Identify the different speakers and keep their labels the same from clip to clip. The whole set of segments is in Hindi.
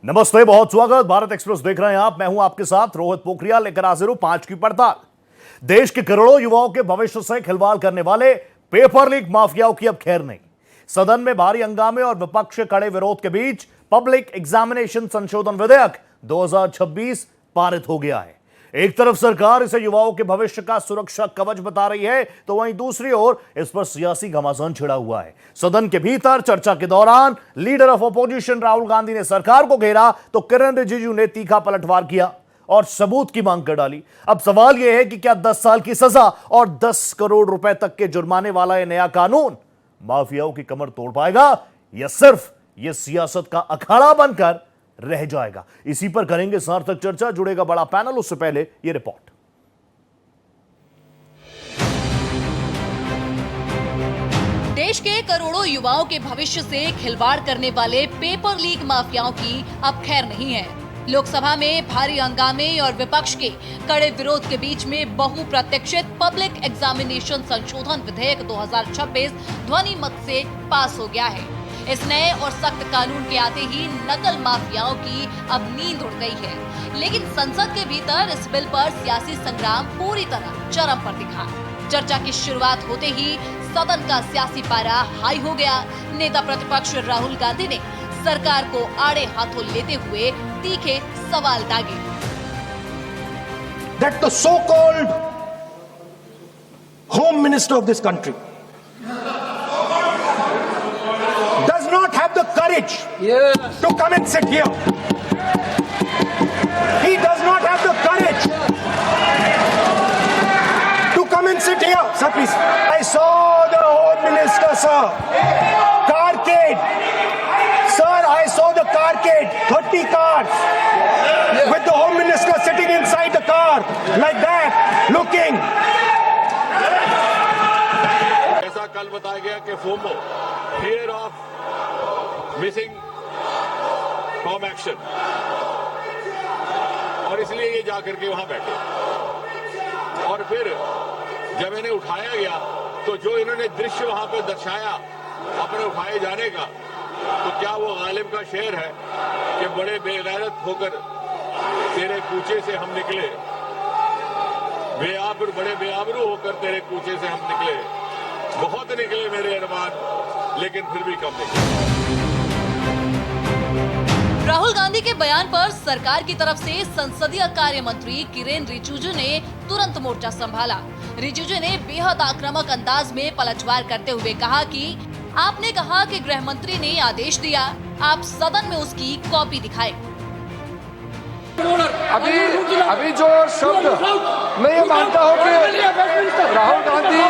Speaker 1: नमस्ते, बहुत स्वागत। भारत एक्सप्रेस देख रहे हैं आप। मैं हूं आपके साथ रोहित पोखरियाल, लेकर हाजिर हूं 5 की पड़ताल। देश के करोड़ों युवाओं के भविष्य से खिलवाड़ करने वाले पेपर लीक माफियाओं की अब खैर नहीं। सदन में भारी हंगामे और विपक्ष के कड़े विरोध के बीच पब्लिक एग्जामिनेशन संशोधन विधेयक 2026 पारित हो गया है। एक तरफ सरकार इसे युवाओं के भविष्य का सुरक्षा कवच बता रही है, तो वहीं दूसरी ओर इस पर सियासी घमासान छिड़ा हुआ है। सदन के भीतर चर्चा के दौरान leader of opposition Rahul Gandhi ने सरकार को घेरा, तो किरेन रिजिजू ने तीखा पलटवार किया और सबूत की मांग कर डाली। अब सवाल यह है कि क्या 10 साल की सजा और 10 करोड़ रुपए तक के जुर्माने वाला यह नया कानून माफियाओं की कमर तोड़ पाएगा, या सिर्फ यह सियासत का अखाड़ा बनकर रह जाएगा? इसी पर करेंगे सार्थक चर्चा। जुड़ेगा बड़ा पैनल, उससे पहले ये रिपोर्ट।
Speaker 2: देश के करोड़ों युवाओं के भविष्य से खिलवाड़ करने वाले पेपर लीक माफियाओं की अब खैर नहीं है। लोकसभा में भारी हंगामे और विपक्ष के कड़े विरोध के बीच में बहुप्रतीक्षित पब्लिक एग्जामिनेशन संशोधन विधेयक 2026 ध्वनि मत से पास हो गया है। इस नए और सख्त कानून के आते ही नकल माफियाओं की अब नींद उड़ गई है, लेकिन संसद के भीतर इस बिल पर सियासी संग्राम पूरी तरह चरम पर दिखा। चर्चा की शुरुआत होते ही सदन का सियासी पारा हाई हो गया। नेता प्रतिपक्ष राहुल गांधी ने सरकार को आड़े हाथों लेते हुए तीखे सवाल दागे।
Speaker 3: That the so-called home minister of this country does not have the courage to come and sit here. He does not have the courage to come and sit here. Sir, please. I saw the home minister, sir. Carcade. Sir, I saw the carcade. 30 cars. With the home minister sitting inside the car. Like that. Looking.
Speaker 4: ऐसा कल बताया गया कि FOMO, fear of missing from action, और इसलिए ये जाकर के वहां बैठे। और फिर जब इन्हें उठाया गया तो जो इन्होंने दृश्य वहां पर दर्शाया अपने उठाए जाने का, तो क्या वो गालिब का शेर है कि बड़े बेगैरत होकर तेरे कूचे से हम निकले, बड़े बेआबरू होकर तेरे कूचे से हम निकले, बहुत निकले मेरे अरमान, लेकिन फिर भी कम निकले।
Speaker 2: राहुल गांधी के बयान पर सरकार की तरफ से संसदीय कार्य मंत्री किरेन रिजिजू ने तुरंत मोर्चा संभाला। रिजिजू ने बेहद आक्रामक अंदाज में पलटवार करते हुए कहा कि आपने कहा कि गृह मंत्री ने आदेश दिया, आप सदन में उसकी कॉपी दिखाएं।
Speaker 5: अभी जो शब्द मैं ये मानता हूँ कि राहुल गांधी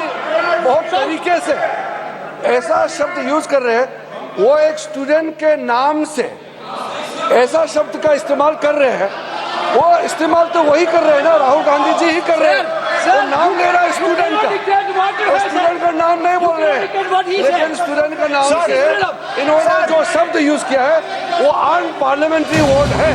Speaker 5: बहुत तरीके से ऐसा शब्द यूज कर रहे हैं, वो एक स्टूडेंट के नाम से ऐसा शब्द का इस्तेमाल कर रहे हैं। वो इस्तेमाल तो वही कर रहे हैं ना, राहुल गांधी जी ही कर रहे हैं। वो नाम ले रहा है स्टूडेंट का, स्टूडेंट का नाम नहीं बोल रहे हैं, लेकिन स्टूडेंट का नाम से इन्होंने जो शब्द यूज किया है वो अनपार्लियामेंट्री वर्ड है।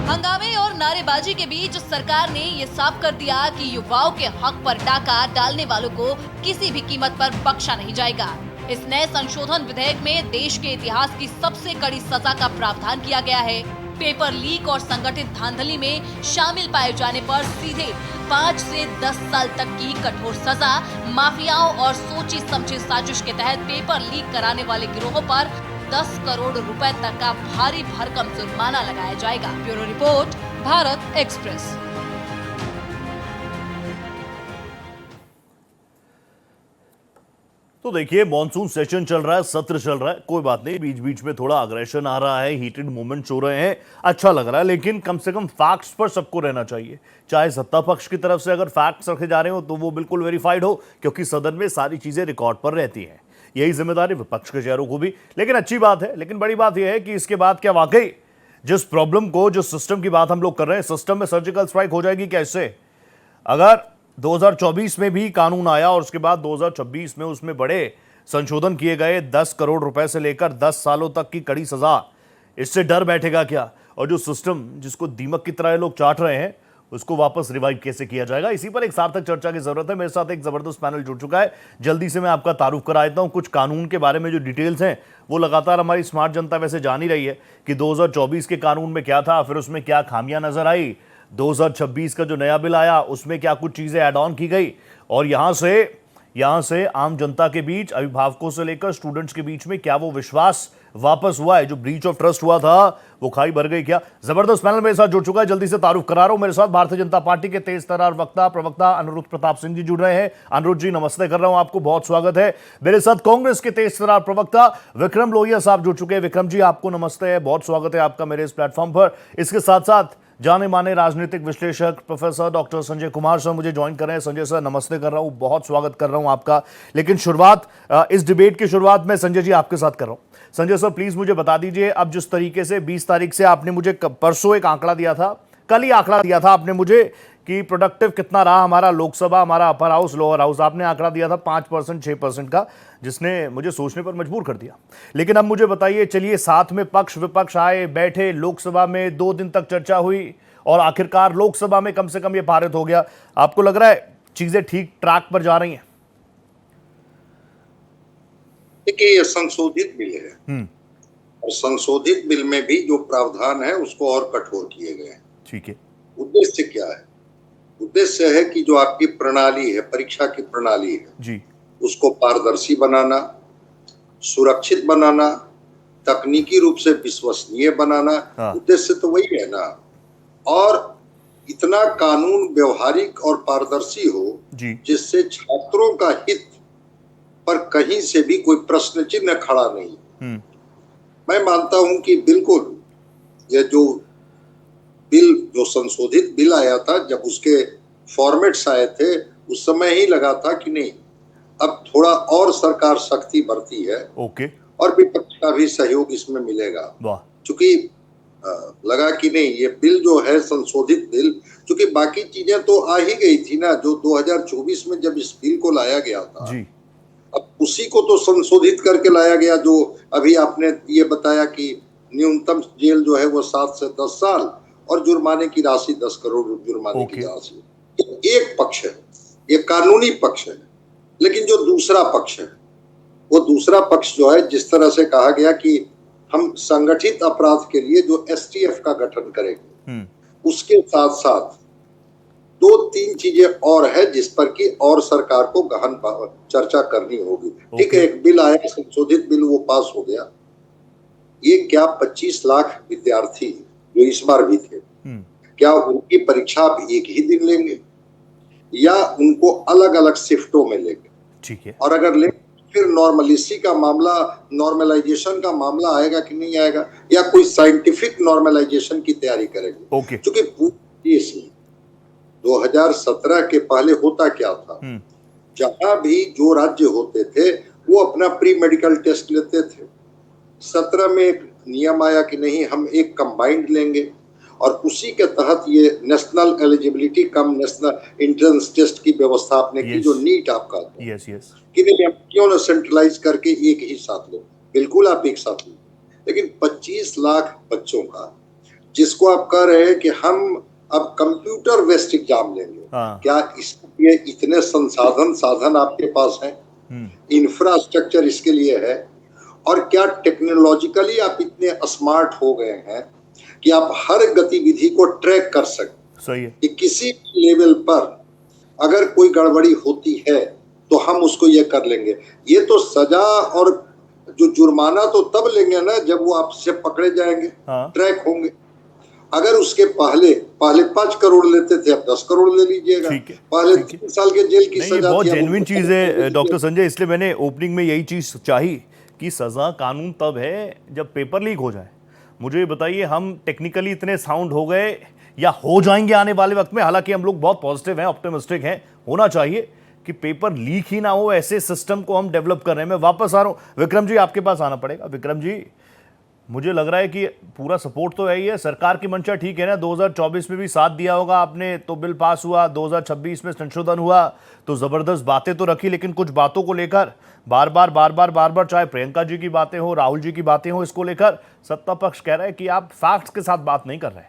Speaker 2: हंगामे और नारेबाजी के बीच सरकार ने ये साफ कर दिया कि युवाओं के हक पर डाका डालने वालों को किसी भी कीमत पर बख्शा नहीं जाएगा। इस नए संशोधन विधेयक में देश के इतिहास की सबसे कड़ी सजा का प्रावधान किया गया है। पेपर लीक और संगठित धांधली में शामिल पाए जाने पर सीधे 5 से 10 साल तक की कठोर सजा, माफियाओं और सोची समझी साजिश के तहत पेपर लीक कराने वाले गिरोहों पर 10 करोड़ रुपए तक का भारी भरकम जुर्माना लगाया जाएगा। Bureau report, Bharat express.
Speaker 1: तो देखिए, मॉनसून सेशन चल रहा है, सत्र चल रहा है, कोई बात नहीं, बीच बीच में थोड़ा अग्रेशन आ रहा है, हीटेड मूवमेंट्स हो रहे हैं, अच्छा लग रहा है, लेकिन कम से कम फैक्ट्स पर सबको रहना चाहिए। चाहे सत्ता पक्ष की तरफ से अगर फैक्ट्स रखे जा रहे हो तो वो बिल्कुल वेरीफाइड हो, क्योंकि सदन में सारी चीजें रिकॉर्ड पर रहती हैं। यही जिम्मेदारी विपक्ष के चेहरों को भी। लेकिन अच्छी बात है, लेकिन बड़ी बात यह है कि इसके बाद क्या वाकई जिस प्रॉब्लम को, जो सिस्टम की बात हम लोग कर रहे हैं, सिस्टम में सर्जिकल स्ट्राइक हो जाएगी कैसे? अगर 2024 में भी कानून आया और उसके बाद 2026 में उसमें बड़े संशोधन किए गए, 10 करोड़ रुपए से लेकर 10 सालों तक की कड़ी सजा, इससे डर बैठेगा क्या? और जो सिस्टम जिसको दीमक की तरह ये लोग चाट रहे हैं उसको वापस रिवाइव कैसे किया जाएगा, इसी पर एक सार्थक चर्चा की जरूरत है। मेरे साथ एक जबरदस्त पैनल जुड़ चुका है, जल्दी से मैं आपका तारुफ करा देता हूं। कुछ कानून के बारे में जो डिटेल्स हैं वो लगातार हमारी स्मार्ट जनता वैसे जान ही रही है कि 2024 के कानून में क्या था, फिर उसमें क्या खामियां नजर आई, 2026 का जो नया बिल आया उसमें क्या कुछ चीजें ऐड ऑन की गई, और यहां से आम जनता के बीच, अभिभावकों से लेकर स्टूडेंट्स के बीच में क्या वो विश्वास वापस हुआ है, जो ब्रीच ऑफ ट्रस्ट हुआ था वो खाई भर गई क्या। जबरदस्त पैनल मेरे साथ जुड़ चुका है, जल्दी से तारुफ करा रहा हूं। मेरे साथ भारतीय जनता पार्टी के तेज तर्रार प्रवक्ता अनिरुद्ध प्रताप सिंह जी जुड़ रहे हैं। अनिरुद्ध जी नमस्ते कर रहा हूं आपको, बहुत स्वागत है। मेरे साथ कांग्रेस के तेज तर्रार प्रवक्ता विक्रम लोहिया साहब जुड़ चुके हैं। विक्रम जी आपको नमस्ते है, बहुत स्वागत है आपका मेरे इस प्लेटफॉर्म पर। इसके साथ साथ जाने माने राजनीतिक विश्लेषक professor doctor Sanjay Kumar sir मुझे ज्वाइन कर रहे हैं। संजय सर नमस्ते कर रहा हूं, बहुत स्वागत कर रहा हूं आपका। लेकिन शुरुआत, इस डिबेट की शुरुआत मैं संजय जी आपके साथ कर रहा हूं। संजय सर प्लीज मुझे बता दीजिए, अब जिस तरीके से 20 तारीख से आपने मुझे परसों एक आंकड़ा दिया था, कल ही आंकड़ा दिया था आपने मुझे कि प्रोडक्टिव कितना रहा हमारा लोकसभा, हमारा अपर हाउस, लोअर हाउस, आपने आंकड़ा दिया था 5%, 6% का, जिसने मुझे सोचने पर मजबूर कर दिया। लेकिन अब मुझे बताइए, चलिए साथ में पक्ष विपक्ष आए, बैठे, लोकसभा में 2 दिन तक चर्चा हुई और आखिरकार लोकसभा में कम से कम ये पारित हो गया। आपको लग रहा है चीजें ठीक ट्रैक पर जा रही हैं?
Speaker 6: देखिए, ये संशोधित बिल है और संशोधित बिल में भी जो प्रावधान है उसको और कठोर किए गए हैं।
Speaker 1: ठीक है।
Speaker 6: उद्देश्य क्या है? उद्देश्य है कि जो आपकी प्रणाली है, परीक्षा की प्रणाली है
Speaker 1: जी,
Speaker 6: उसको पारदर्शी बनाना, सुरक्षित बनाना, तकनीकी रूप से विश्वसनीय बनाना।
Speaker 1: हाँ।
Speaker 6: उद्देश्य तो वही है ना। और इतना कानून व्यवहारिक और पारदर्शी हो
Speaker 1: जी,
Speaker 6: जिससे छात्रों का हित पर कहीं से भी कोई प्रश्न चिन्ह खड़ा नहीं। मैं मानता हूं कि बिल्कुल ये जो संशोधित बिल आया था, जब उसके फॉर्मेट्स आए थे उस समय ही लगा था कि नहीं, अब थोड़ा और सरकार सख्ती बरती है
Speaker 1: ओके,
Speaker 6: और विपक्ष का भी सहयोग इसमें मिलेगा।
Speaker 1: वाह,
Speaker 6: चूंकि लगा कि नहीं, ये बिल जो है संशोधित बिल, चूंकि बाकी चीजें तो आ ही गई थी ना, जो 2024 में जब इस बिल को लाया गया था
Speaker 1: जी,
Speaker 6: अब उसी को तो संशोधित करके लाया गया। जो अभी आपने ये बताया कि न्यूनतम जेल जो है वो 7 से 10 साल और जुर्माने की राशि 10 करोड़ जुर्माने की राशि। एक पक्ष है, ये कानूनी पक्ष है। लेकिन जो दूसरा पक्ष है, वो दूसरा पक्ष जो है, जिस तरह से कहा गया कि हम संगठित अपराध के लिए जो STF का गठन करेंगे, उसके साथ साथ 2-3 चीजें और है जिस पर कि और सरकार को गहन चर्चा करनी होगी। ठीक है, एक बिल आया संशोधित बिल, वो पास हो गया। ये क्या 25 लाख विद्यार्थी जो इस बार भी थे, क्या उनकी परीक्षा आप एक ही दिन लेंगे या उनको अलग अलग शिफ्टों में लेंगे?
Speaker 1: ठीक है।
Speaker 6: और अगर लेंगे फिर नॉर्मलाइजेशन का मामला आएगा कि नहीं आएगा, या कोई साइंटिफिक नॉर्मलाइजेशन की तैयारी करेंगे? क्योंकि पूरी इसमें 2017 के पहले होता क्या था, जहां भी जो राज्य होते थे वो अपना प्री मेडिकल टेस्ट लेते थे। 17 में एक नियम आया कि नहीं, हम एक कंबाइंड लेंगे, और उसी के तहत ये national eligibility cum national entrance test की व्यवस्था आपने की, जो नीट आपका कि नहीं, हम क्यों ना सेंट्रलाइज करके एक ही साथ लो? बिल्कुल आप एक साथ लो। लेकिन 25 लाख बच्चों का, जिसको आप कह रहे हैं कि हम अब कंप्यूटर बेस्ड एग्जाम लेंगे, क्या इसके इतने साधन आपके पास हैं? इंफ्रास्ट्रक्चर इसके लिए है? और क्या टेक्नोलॉजिकली आप इतने स्मार्ट हो गए हैं कि आप हर गतिविधि को ट्रैक कर सकते?
Speaker 1: सही है
Speaker 6: कि किसी लेवल पर अगर कोई गड़बड़ी होती है तो हम उसको ये कर लेंगे। ये तो सजा और जो जुर्माना तो तब लेंगे ना जब वो आपसे पकड़े जाएंगे, ट्रैक होंगे। अगर उसके पहले 5 करोड़ लेते थे, अब 10 करोड़ ले लीजिएगा। पहले 3 साल के जेल की सजा।
Speaker 1: बहुत जेन्युइन चीज है डॉक्टर संजय, इसलिए मैंने ओपनिंग में यही चीज चाही कि सजा कानून तब है जब पेपर लीक हो जाए। मुझे बताइए, हम टेक्निकली इतने साउंड हो गए या हो जाएंगे आने वाले वक्त में? हालांकि हम लोग बहुत पॉजिटिव हैं, ऑप्टिमिस्टिक हैं, होना चाहिए कि पेपर लीक ही ना हो, ऐसे सिस्टम को हम डेवलप कर रहे हैं। मैं वापस आ रहा हूं, विक्रम जी आपके पास आना पड़ेगा। विक्रम जी, मुझे लग रहा है कि पूरा सपोर्ट तो है ही है, सरकार की मंशा ठीक है ना। 2024 में भी साथ दिया होगा आपने तो बिल पास हुआ, 2026 में संशोधन हुआ तो जबरदस्त बातें तो रखी, लेकिन कुछ बातों को लेकर बार बार चाहे प्रियंका जी की बातें हो, राहुल जी की बातें हो, इसको लेकर सत्ता पक्ष कह रहा है कि आप फैक्ट्स के साथ बात नहीं कर रहे,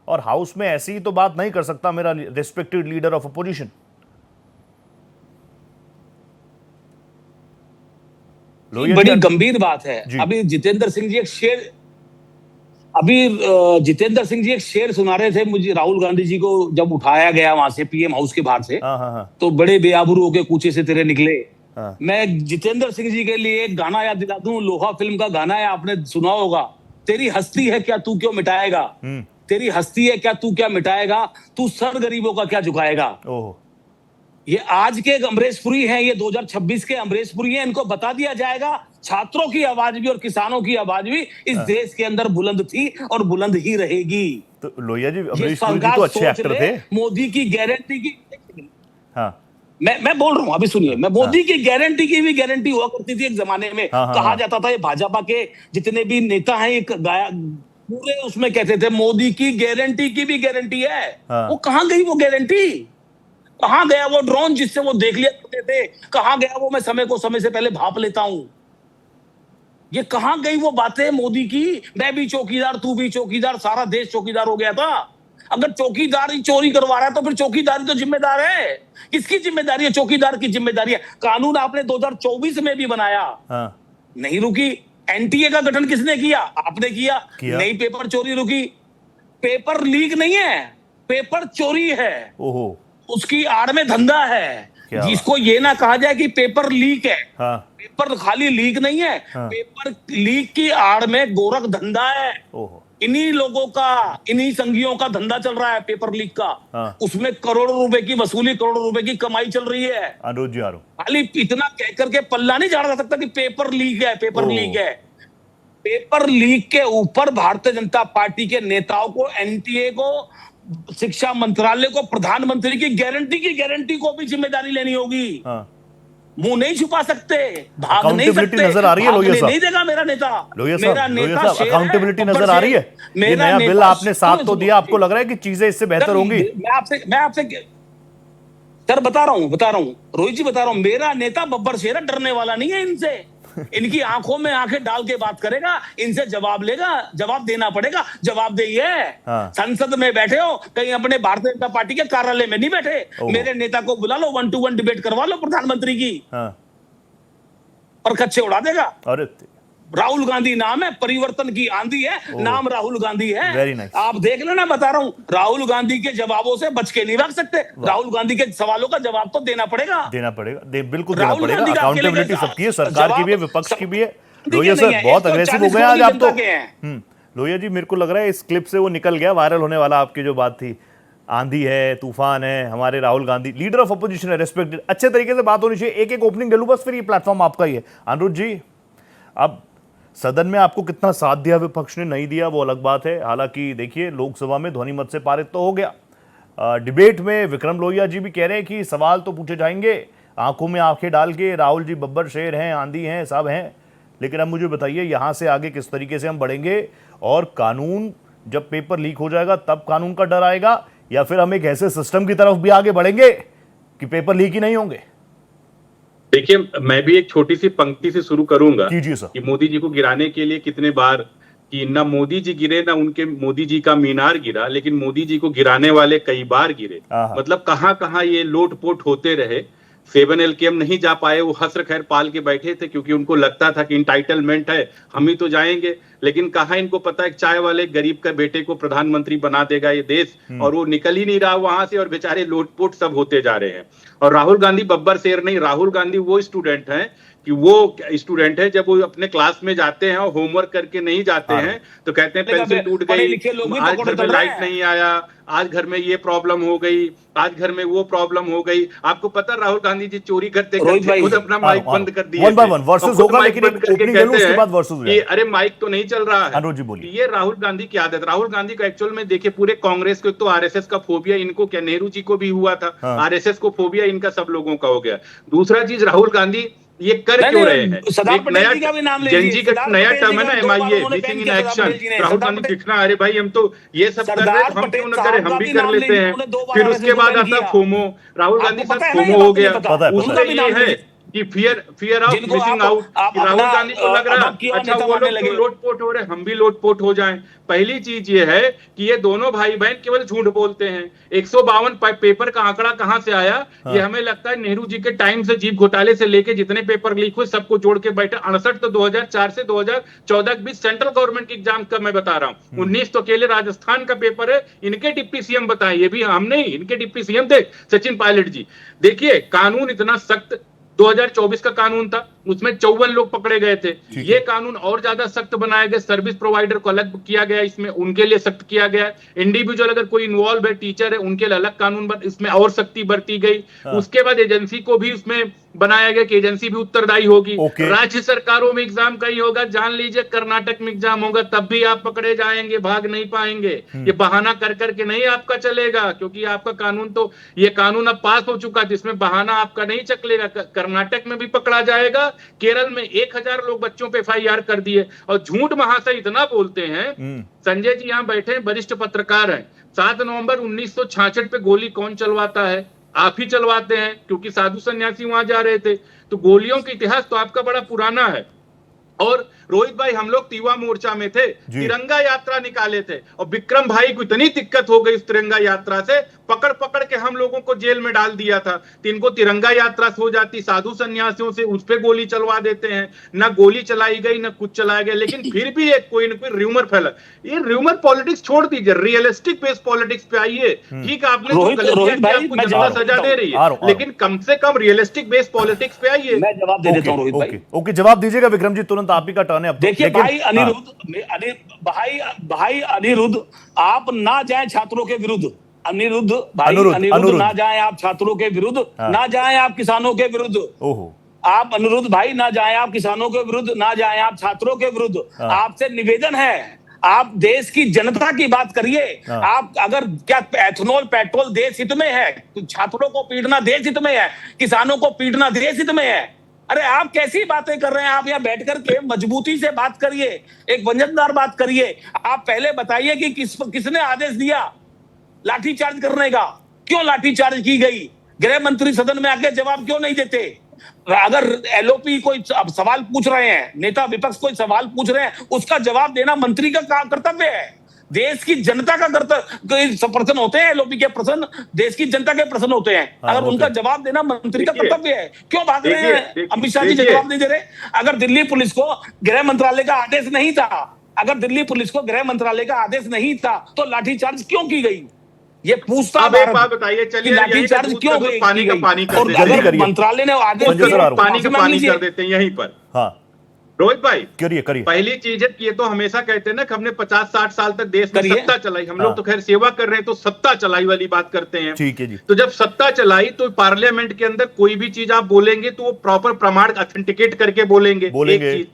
Speaker 1: और हाउस में ऐसी ही तो बात नहीं कर सकता मेरा रिस्पेक्टेड लीडर ऑफ अपोजिशन।
Speaker 7: बड़ी गंभीर बात है। अभी जितेंद्र सिंह जी एक शेर सुना रहे थे मुझे, राहुल गांधी जी को जब उठाया गया वहां से पीएम हाउस के बाहर से, तो बड़े बेआबरू होके कूचे से तेरे निकले। मैं जितेंद्र सिंह जी के लिए एक गाना याद दिला दूं, लोहा फिल्म का गाना है, आपने सुना होगा। तेरी हस्ती है क्या तू क्यों मिटाएगा, तेरी हस्ती है क्या तू क्या मिटाएगा, तू सर गरीबों का क्या झुकाएगा। ये आज के अमरीश पुरी हैं, ये 2026 के अमरीश पुरी हैं। इनको बता दिया जाएगा छात्रों की आवाज भी और किसानों की आवाज भी इस देश के अंदर बुलंद थी और बुलंद ही रहेगी।
Speaker 1: तो लोहिया जी, अमरीश पुरी जी तो अच्छे एक्टर थे।
Speaker 7: मोदी की गारंटी की, मैं बोल रहा हूं, अभी सुनिए, मैं मोदी की गारंटी की भी गारंटी हुआ करती थी एक जमाने में। कहा जाता था ये भाजपा के जितने भी नेता हैं पूरे उसमें कहते थे मोदी की गारंटी की भी गारंटी है। वो कहां गई वो गारंटी, कहां गया वो ड्रोन जिससे वो देख लिया करते थे, कहां गया वो मैं समय को समय से पहले भाप लेता हूं, ये कहां गई वो बातें मोदी की। मैं भी चौकीदार तू भी चौकीदार, सारा देश चौकीदार हो गया था। अगर चौकीदार ही चोरी करवा रहा है तो फिर चौकीदारी तो जिम्मेदार है। किसकी जिम्मेदारी है? चौकीदार की जिम्मेदारी है। कानून आपने 2024 में भी बनाया, नहीं रुकी। एनटीए का गठन किसने किया? आपने किया। नहीं पेपर चोरी रुकी। पेपर लीक नहीं है, पेपर चोरी है। उसकी आड़ में धंधा है, जिसको ये ना कहा जाए कि पेपर लीक है। पेपर खाली लीक नहीं है, पेपर लीक की आड़ में गोरख धंधा है। इन्हीं लोगों का, इन्हीं संघियों का धंधा चल रहा है पेपर लीक का। उसमें करोड़ों रुपए की वसूली, करोड़ों रुपए की कमाई चल रही है। खाली इतना कह करके पल्ला नहीं झाड़ा जा सकता कि पेपर लीक है, पेपर लीक है। पेपर लीक के ऊपर भारतीय जनता पार्टी के नेताओं को, एनटीए को, शिक्षा मंत्रालय को, प्रधानमंत्री की गारंटी को भी जिम्मेदारी लेनी होगी। मुंह नहीं छुपा सकते, भाग नहीं सकते।
Speaker 1: नजर आ रही है लोहिया साहब,
Speaker 7: नहीं देगा मेरा नेता।
Speaker 1: मेरा नेता अकाउंटेबिलिटी नजर आ रही है। ये नया बिल आपने साथ तो दिया, आपको लग रहा है कि चीजें इससे बेहतर होंगी?
Speaker 7: मैं आपसे सर बता रहा हूँ रोहित जी, बता रहा हूँ, मेरा नेता बब्बर शेर है, डरने वाला नहीं है इनसे। इनकी आंखों में आंखें डाल के बात करेगा, इनसे जवाब लेगा, जवाब देना पड़ेगा। जवाब देइए। संसद में बैठे हो, कहीं अपने भारतीय जनता पार्टी के कार्यालय में नहीं बैठे। मेरे नेता को बुला लो, 1-to-1 डिबेट करवा लो प्रधानमंत्री की, और कच्चे उड़ा देगा।
Speaker 1: अरे
Speaker 7: राहुल गांधी नाम है, परिवर्तन की आंधी है, नाम राहुल गांधी है। आप देख लेना, बता रहा हूं, राहुल गांधी के जवाबों से बच के नहीं भाग सकते। राहुल गांधी के सवालों का जवाब तो देना पड़ेगा,
Speaker 1: बिल्कुल देना पड़ेगा। अकाउंटेबिलिटी सबकी है, सरकार की भी है, विपक्ष की भी है। लोहिया सर बहुत अग्रेसिव हो गए आज आप तो। लोहिया जी, मेरे को लग रहा है इस क्लिप से वो निकल गया, वायरल होने वाला आपकी जो बात थी, आंधी है, तूफान है, हमारे Rahul Gandhi leader of opposition है, रेस्पेक्टेड, अच्छे तरीके से बात होनी चाहिए। एक ओपनिंग ले लूं बस, फिर ये प्लेटफॉर्म आपका ही है। अनिरुद्ध जी, अब सदन में आपको कितना साथ दिया विपक्ष ने, नहीं दिया वो अलग बात है। हालांकि देखिए, लोकसभा में ध्वनि मत से पारित तो हो गया। डिबेट में विक्रम लोहिया जी भी कह रहे हैं कि सवाल तो पूछे जाएंगे, आंखों में आंखें डाल के, राहुल जी बब्बर शेर हैं, आंधी हैं, सब हैं। लेकिन अब मुझे बताइए यहां से आगे किस तरीके से हम बढ़ेंगे, और कानून जब पेपर लीक हो जाएगा तब कानून का डर आएगा, या फिर हम एक ऐसे सिस्टम की तरफ भी आगे बढ़ेंगे कि पेपर लीक ही नहीं होंगे?
Speaker 8: देखिए, मैं भी एक छोटी सी पंक्ति से शुरू करूंगा
Speaker 1: कि
Speaker 8: मोदी जी को गिराने के लिए कितने बार कि ना मोदी जी गिरे, ना उनके मोदी जी का मीनार गिरा, लेकिन मोदी जी को गिराने वाले कई बार गिरे। मतलब कहां कहां ये लोटपोट होते रहे। 7 LKM नहीं जा पाए, वो हसर खैर पाल के बैठे थे, क्योंकि उनको लगता था कि इंटाइटलमेंट है, हम ही तो जाएंगे। लेकिन कहा इनको पता है चाय वाले गरीब का बेटे को प्रधानमंत्री बना देगा ये देश, और वो निकल ही नहीं रहा वहां से, और बेचारे लोटपोट सब होते जा रहे हैं। और राहुल गांधी बब्बर शेर नहीं, राहुल गांधी वो स्टूडेंट हैं कि वो स्टूडेंट है, जब वो अपने क्लास में जाते हैं और होमवर्क करके नहीं जाते हैं तो कहते हैं पेंसिल टूट गई, आज घर में लाइट नहीं आया, आज घर में ये प्रॉब्लम हो गई, आज घर में वो प्रॉब्लम हो गई। आपको पता राहुल गांधी जी चोरी करते करते खुद अपना माइक बंद कर दिया, अरे माइक तो नहीं चल रहा है। ये राहुल गांधी की आदत। राहुल गांधी को एक्चुअल में देखिए, पूरे कांग्रेस को तो आरएसएस का फोबिया इनको, क्या नेहरू जी को भी हुआ था, आरएसएस को फोबिया इनका सब लोगों का हो गया। दूसरा चीज, राहुल गांधी ये कर क्यों रहे हैं?
Speaker 7: सरदार
Speaker 8: एक नया
Speaker 7: पटेल जी का भी नाम लीजिए,
Speaker 8: जनजी का
Speaker 7: सरदार
Speaker 8: नया
Speaker 7: पटेल
Speaker 8: टर्म
Speaker 7: जी
Speaker 8: है
Speaker 7: का
Speaker 8: ना,
Speaker 7: दो बार
Speaker 8: MIA,
Speaker 7: उन्होंने
Speaker 8: मीटिंग इन
Speaker 7: बैन किया,
Speaker 8: एक्शन।
Speaker 7: सरदार पटेल जी ने।
Speaker 8: राहुल
Speaker 7: सरदार
Speaker 8: गांधी
Speaker 7: पटेल-
Speaker 8: दिखना, अरे भाई हम तो ये सब कर रहे
Speaker 7: सरदार
Speaker 8: हैं, हम
Speaker 7: पटेल
Speaker 8: क्यों ना करें,
Speaker 7: साहब
Speaker 8: हम
Speaker 7: का
Speaker 8: भी
Speaker 7: भी
Speaker 8: कर
Speaker 7: नाम
Speaker 8: लेते
Speaker 7: लीजिए,
Speaker 8: हैं।
Speaker 7: उन्होंने दो बार
Speaker 8: फिर
Speaker 7: RSS
Speaker 8: उसके
Speaker 7: को
Speaker 8: बाद
Speaker 7: बैन
Speaker 8: आता
Speaker 7: किया।
Speaker 8: फोमो, राहुल गांधी
Speaker 7: आपको
Speaker 8: साहब
Speaker 7: पता है ना ये
Speaker 8: फोमो
Speaker 7: बात,
Speaker 8: हो
Speaker 7: मुझे
Speaker 8: गया।
Speaker 7: पता है।
Speaker 8: उससे
Speaker 7: उनका भी
Speaker 8: ये
Speaker 7: नाम
Speaker 8: है
Speaker 7: लीजिए।
Speaker 8: कि फियर ऑफ
Speaker 7: जिनको
Speaker 8: मिसिंग
Speaker 7: आप
Speaker 8: आउट, कि राहुल
Speaker 7: अपना
Speaker 8: गांधी को लग रहा
Speaker 7: अडॉप्ट किया,
Speaker 8: अच्छा
Speaker 7: नेता
Speaker 8: वो
Speaker 7: मानने
Speaker 8: लोग तो
Speaker 7: लगे।
Speaker 8: लोटपोट हो रहे, हम भी लोटपोट हो जाएं। पहली चीज ये है कि ये दोनों भाई बहन केवल झूठ बोलते हैं। 152 पेपर का आंकड़ा कहां से आया? ये हमें लगता है नेहरू जी के टाइम से, जीप घोटाले से लेके जितने पेपर लीक हुए सबको जोड़ के बैठे। 68 तो 2004 से 2014 के बीच सेंट्रल गवर्नमेंट की एग्जाम का मैं बता रहा हूं। 19 तो अकेले राजस्थान का पेपर है। इनके डिप्टी सीएम बताएं, ये भी हम नहीं, इनके डिप्टी सीएम थे सचिन पायलट जी। देखिए कानून इतना सख्त 2024 का कानून था, उसमें 54 लोग पकड़े गए थे। ये कानून और ज्यादा सख्त बनाया गया, सर्विस प्रोवाइडर को अलग किया गया, इसमें उनके लिए सख्त किया गया। इंडिविजुअल अगर कोई इन्वॉल्व है, टीचर है, उनके लिए अलग कानून इसमें और सख्ती बरती गई। उसके बाद एजेंसी को भी उसमें बनाया गया कि एजेंसी भी उत्तरदायी होगी। राज्य सरकारों में एग्जाम कहीं होगा, जान लीजिए कर्नाटक में एग्जाम होगा, तब भी आप पकड़े जाएंगे, भाग नहीं पाएंगे। ये बहाना कर करके नहीं आपका चलेगा, क्योंकि आपका कानून तो, ये कानून अब पास हो चुका, जिसमें बहाना आपका नहीं चलेगा। कर्नाटक में भी पकड़ा जाएगा। केरल में 1000 लोग बच्चों पे FIR कर दिए। और झूठ महाशय इतना बोलते हैं। संजय जी यहाँ बैठे हैं, वरिष्ठ पत्रकार हैं। 7 नवंबर 1966 पे गोली कौन चलवाता है? आप ही चलवाते हैं, क्योंकि साधु सन्यासी वहां जा रहे थे। तो गोलियों का इतिहास तो आपका बड़ा पुराना है। और रोहित भाई, हम लोग तीवा मोर्चा में थे, तिरंगा यात्रा निकाले थे, और विक्रम भाई को इतनी दिक्कत हो गई इस तिरंगा यात्रा से, पकड़ पकड़ के हम लोगों को जेल में डाल दिया था। तो इनको तिरंगा यात्रा से हो जाती, साधु सन्यासियों से उस पे गोली चलवा देते हैं। ना गोली चलाई गई, ना कुछ चलाया गया, लेकिन फिर भी एक कोई ना कोई र्यूमर फैला। ये र्यूमर पॉलिटिक्स छोड़ दीजिए, रियलिस्टिक बेस पॉलिटिक्स पे आइए। ठीक है, आपने जो गलतियां की, आपको जनता सजा दे रही है, लेकिन कम से कम रियलिस्टिक बेस पॉलिटिक्स पे आइए।
Speaker 7: मैं जवाब दे देता हूं रोहित भाई।
Speaker 1: ओके, जवाब दीजिएगा विक्रम जी, तुरंत आप ही का टर्न है अब।
Speaker 7: देखिए भाई अनिरुद्ध, आप ना जाएं छात्रों के विरुद्ध। अनिरुद्ध ना जाएं आप छात्रों के विरुद्ध, ना जाएं आप किसानों के विरुद्ध। आप अनिरुद्ध भाई ना जाएं आप किसानों के विरुद्ध, ना जाएं आप छात्रों के विरुद्ध। आपसे निवेदन है, आप देश की जनता की बात करिए। आप अगर क्या एथनॉल पेट्रोल देश हित में है, तो छात्रों को पीटना देश हित में है, किसानों को पीटना देश हित में है। अरे आप कैसी बातें कर रहे हैं? आप यहाँ बैठ करके मजबूती से बात करिए, एक वंजनदार बात करिए। आप पहले बताइए कि किसने आदेश दिया लाठीचार्ज करने का? क्यों लाठीचार्ज की गई? गृह मंत्री सदन में आके जवाब क्यों नहीं देते? अगर LOP कोई सवाल पूछ रहे हैं, नेता विपक्ष कोई सवाल पूछ रहे हैं, उसका जवाब देना मंत्री का कर्तव्य है। देश की जनता का प्रश्न होते हैं, LOP के प्रश्न देश की जनता के प्रश्न होते हैं। अगर उनका जवाब देना मंत्री का कर्तव्य है, क्यों भाग रहे हैं? अमित शाह जी जवाब नहीं दे रहे। अगर दिल्ली पुलिस को गृह मंत्रालय का आदेश नहीं था, अगर दिल्ली पुलिस को गृह मंत्रालय का आदेश नहीं था, तो लाठीचार्ज क्यों की गई? ये पूछता
Speaker 8: अब एक बात बताइए, चलिए
Speaker 7: लाठीचार्ज क्यों
Speaker 8: पानी का पानी कर देते,
Speaker 7: अगर मंत्रालय ने आदेश
Speaker 8: पानी का पानी कर देते हैं यहीं पर।
Speaker 1: हाँ
Speaker 8: रोहित भाई,
Speaker 1: करिए।
Speaker 8: पहली चीज है कि ये तो हमेशा कहते हैं ना कि हमने 50-60 साल तक देश में सत्ता चलाई। हम लोग तो खैर सेवा कर रहे हैं, तो सत्ता चलाई वाली बात करते हैं।
Speaker 1: ठीक है जी।
Speaker 8: तो जब सत्ता चलाई तो पार्लियामेंट के अंदर कोई भी चीज आप बोलेंगे तो वो प्रॉपर प्रमाण ऑथेंटिकेट करके बोलेंगे। एक चीज।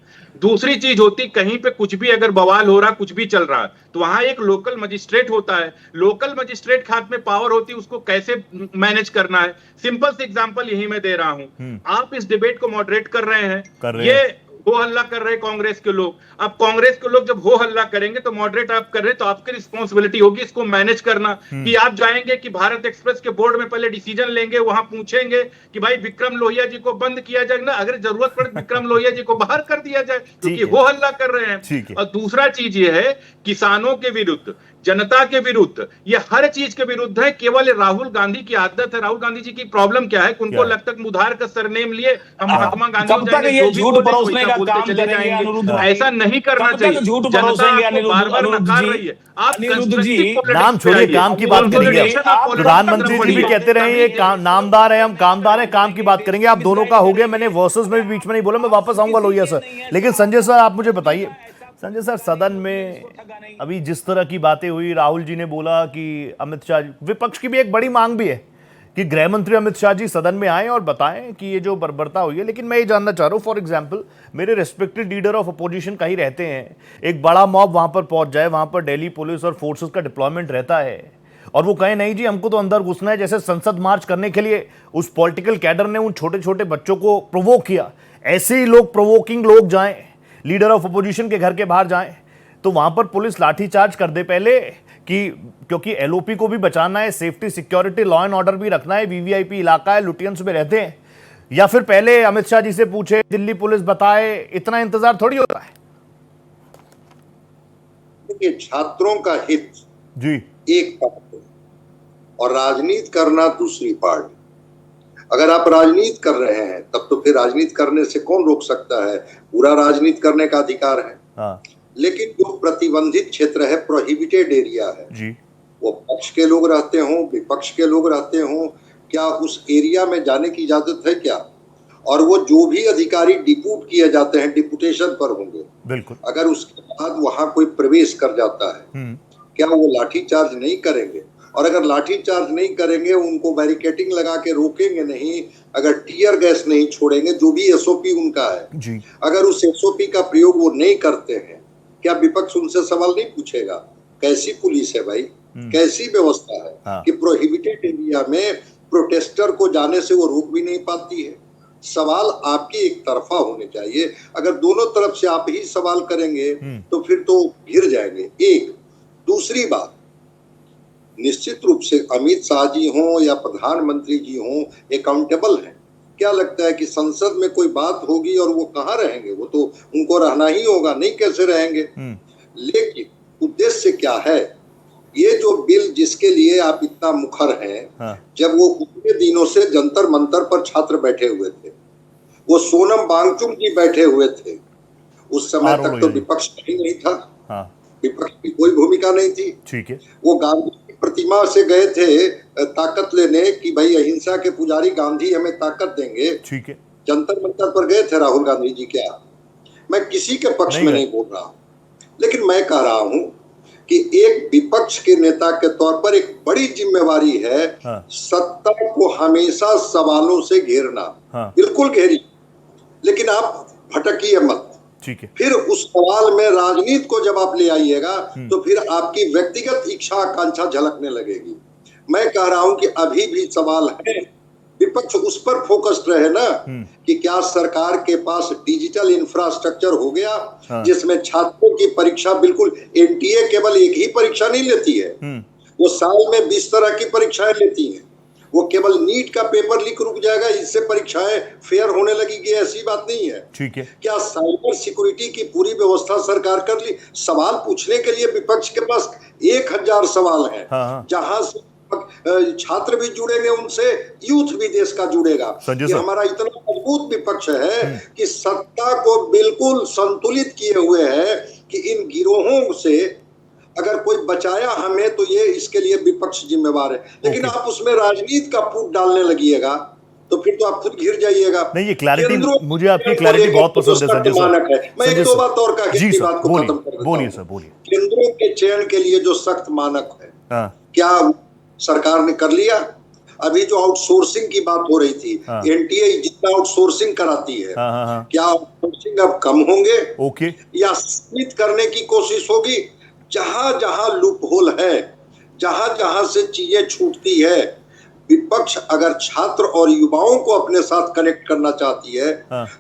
Speaker 8: दूसरी चीज होती, कहीं पे कुछ भी अगर बवाल हो रहा, कुछ भी चल रहा, तो वहां एक लोकल मजिस्ट्रेट होता है। लोकल मजिस्ट्रेट के हाथ में पावर होती है, उसको कैसे मैनेज करना है। सिंपल से एग्जांपल यही मैं दे रहा हूं। आप इस डिबेट को मॉडरेट कर रहे हैं, ये हो हल्ला कर रहे कांग्रेस के लोग। अब कांग्रेस के लोग जब हो हल्ला करेंगे तो मॉडरेट आप कर रहे हैं, तो आपकी रिस्पॉन्सिबिलिटी होगी इसको मैनेज करना। कि आप जाएंगे कि भारत एक्सप्रेस के बोर्ड में पहले डिसीजन लेंगे, वहां पूछेंगे कि भाई विक्रम लोहिया जी को बंद किया जाए ना, अगर जरूरत पड़े विक्रम लोहिया जी को बाहर कर दिया जाए, क्योंकि हो हल्ला कर रहे हैं। और दूसरा चीज ये है, किसानों के विरुद्ध, जनता के विरुद्ध, ये हर चीज के विरुद्ध है। केवल राहुल गांधी की आदत है। राहुल गांधी जी की प्रॉब्लम क्या है? उनको लगता है उधार का सरनेम लिए हम महात्मा गांधी हो जाएंगे,
Speaker 7: झूठ परोसने का काम करेंगे अनिरुद्ध भाई।
Speaker 8: ऐसा नहीं करना चाहिए।
Speaker 7: झूठ परोसेंगे अनिरुद्ध जी।
Speaker 1: अनिरुद्ध जी, नाम छोड़िए, काम की बात करेंगे। प्रधानमंत्री जी भी कहते रहे ये नामदार है, हम कामदार हैं, काम की बात करेंगे। आप दोनों का हो गया, मैंने वर्सेस में भी बीच में नहीं बोला, मैं वापस आऊंगा लोहिया सर। लेकिन संजय सर, आप मुझे बताइए, संजय सर, सदन में अभी जिस तरह की बातें हुई, राहुल जी ने बोला कि अमित शाह, विपक्ष की भी एक बड़ी मांग भी है कि गृह मंत्री अमित शाह जी सदन में आए और बताएं कि ये जो बर्बरता हुई है। लेकिन मैं ये जानना चाह रहा हूँ, फॉर एग्जांपल मेरे रेस्पेक्टेड लीडर ऑफ अपोजिशन कहीं रहते हैं, एक बड़ा मॉब वहां पर पहुंच जाए, वहां पर दिल्ली पुलिस और फोर्सेस का डिप्लॉयमेंट रहता है, और वो कहे नहीं जी हमको तो अंदर घुसना है, जैसे संसद मार्च करने के लिए उस पॉलिटिकल कैडर ने उन छोटे छोटे बच्चों को प्रोवोक किया, ऐसे ही लोग प्रोवोकिंग लोग जाएं, लीडर ऑफ अपोजिशन के घर के बाहर जाएं तो वहां पर पुलिस लाठीचार्ज कर दे पहले, कि क्योंकि एलओपी को भी बचाना है, safety security law and order भी रखना है, वीवीआईपी इलाका है, लुटियंस में रहते हैं, या फिर पहले अमित शाह जी से पूछे, दिल्ली पुलिस बताए, इतना इंतजार थोड़ी होता है।
Speaker 6: देखिए, छात्रों का हित
Speaker 1: जी
Speaker 6: एक पार्ट है और राजनीति करना दूसरी पार्ट। अगर आप राजनीति कर रहे हैं तब तो फिर राजनीति करने से कौन रोक सकता है, पूरा राजनीति करने का अधिकार है।
Speaker 1: हाँ।
Speaker 6: लेकिन जो प्रतिबंधित क्षेत्र है, प्रोहिबिटेड एरिया है
Speaker 1: जी,
Speaker 6: वो पक्ष के लोग रहते हों, विपक्ष के लोग रहते हों, क्या उस एरिया में जाने की इजाजत है क्या? और वो जो भी अधिकारी डिप्यूट किए जाते हैं डिप्यूटेशन पर होंगे,
Speaker 1: बिल्कुल,
Speaker 6: अगर उसके बाद वहां कोई प्रवेश कर जाता है क्या वो लाठी चार्ज नहीं करेंगे? और अगर लाठी चार्ज नहीं करेंगे, उनको बैरिकेटिंग लगा के रोकेंगे नहीं, अगर टीयर गैस नहीं छोड़ेंगे, जो भी एसओपी उनका है
Speaker 1: जी,
Speaker 6: अगर उस एसओपी का प्रयोग वो नहीं करते हैं, क्या विपक्ष उनसे सवाल नहीं पूछेगा? कैसी पुलिस है भाई, कैसी व्यवस्था है?
Speaker 1: हाँ।
Speaker 6: कि प्रोहिबिटेड एरिया में प्रोटेस्टर को जाने से वो रोक भी नहीं पाती है। सवाल आपकी एक तरफा होने चाहिए। अगर दोनों तरफ से आप ही सवाल करेंगे तो फिर तो घिर जाएंगे। एक दूसरी बात, निश्चित रूप से अमित शाह जी हों या प्रधानमंत्री जी हों, अकाउंटेबल हैं। क्या लगता है कि संसद में कोई बात होगी और वो कहाँ रहेंगे? वो तो उनको रहना ही होगा, नहीं कैसे रहेंगे? लेकिन उद्देश्य क्या है? ये जो बिल जिसके लिए आप इतना मुखर हैं,
Speaker 1: हाँ।
Speaker 6: जब वो उतने दिनों से जंतर मंतर पर छात्र बैठे हुए थे, वो सोनम वांगचुक जी बैठे हुए थे, उस समय तक तो विपक्ष ही नहीं था। हाँ। विपक्ष की कोई भूमिका नहीं थी।
Speaker 1: ठीक है।
Speaker 6: वो गांधी की प्रतिमा से गए थे ताकत लेने कि भाई अहिंसा के पुजारी गांधी हमें ताकत देंगे।
Speaker 1: ठीक है।
Speaker 6: जंतर मंतर पर गए थे राहुल गांधी जी। क्या मैं किसी के पक्ष में नहीं बोल रहा, लेकिन मैं कह रहा हूं कि एक विपक्ष के नेता के तौर पर एक बड़ी जिम्मेवारी है। हाँ। सत्ता को हमेशा सवालों से घेरना। हाँ। बिल्कुल घेरी, लेकिन आप भटकिए मत।
Speaker 1: ठीक है। फिर
Speaker 6: उस सवाल में राजनीति को जब आप ले आइएगा तो फिर आपकी व्यक्तिगत इच्छा आकांक्षा झलकने लगेगी। मैं कह रहा हूं कि अभी भी सवाल है, विपक्ष उस पर फोकस्ड रहे ना कि क्या सरकार के पास डिजिटल इंफ्रास्ट्रक्चर हो गया। हाँ। जिसमें छात्रों की परीक्षा बिल्कुल, एनटीए केवल एक ही परीक्षा नहीं लेती है, वो साल में 20 तरह की परीक्षाएं लेती हैं। वो केवल नीट का पेपर लीक रुक जाएगा इससे परीक्षाएं फेयर होने लगेगी, ऐसी बात नहीं है।
Speaker 1: ठीक है।
Speaker 6: क्या साइबर सिक्योरिटी की पूरी व्यवस्था सरकार कर ली? सवाल पूछने के लिए विपक्ष के पास 1000 सवाल हैं। हाँ। जहां से छात्र भी जुड़ेंगे, उनसे यूथ भी देश का जुड़ेगा। कि हमारा इतना मजबूत विपक्ष है कि सत्ता को बिल्कुल संतुलित किए हुए है कि इन गिरोहों से अगर कोई बचाया हमें तो ये इसके लिए विपक्ष जिम्मेवार है। लेकिन आप उसमें राजनीति का फूट डालने लगिएगा तो फिर तो आप खुद घिर जाइएगा।
Speaker 1: नहीं, ये क्लैरिटी, मुझे आपकी क्लैरिटी बहुत पसंद है संजय सर।
Speaker 6: मैं एक दो बात और कह के बात को खत्म कर देता हूं।
Speaker 1: बोलिए सर, बोलिए।
Speaker 6: केंद्रों के चयन के लिए जो सख्त मानक है, क्या सरकार ने कर लिया? अभी जो आउटसोर्सिंग की बात हो रही थी, एनटीए जितना आउटसोर्सिंग कराती है, क्या आउटसोर्सिंग अब कम होंगे?
Speaker 1: ओके।
Speaker 6: या सीमित करने की कोशिश होगी? जहां जहां लूप होल है, जहां जहां से चीजें छूटती है, विपक्ष अगर छात्र और युवाओं को अपने साथ कनेक्ट करना चाहती है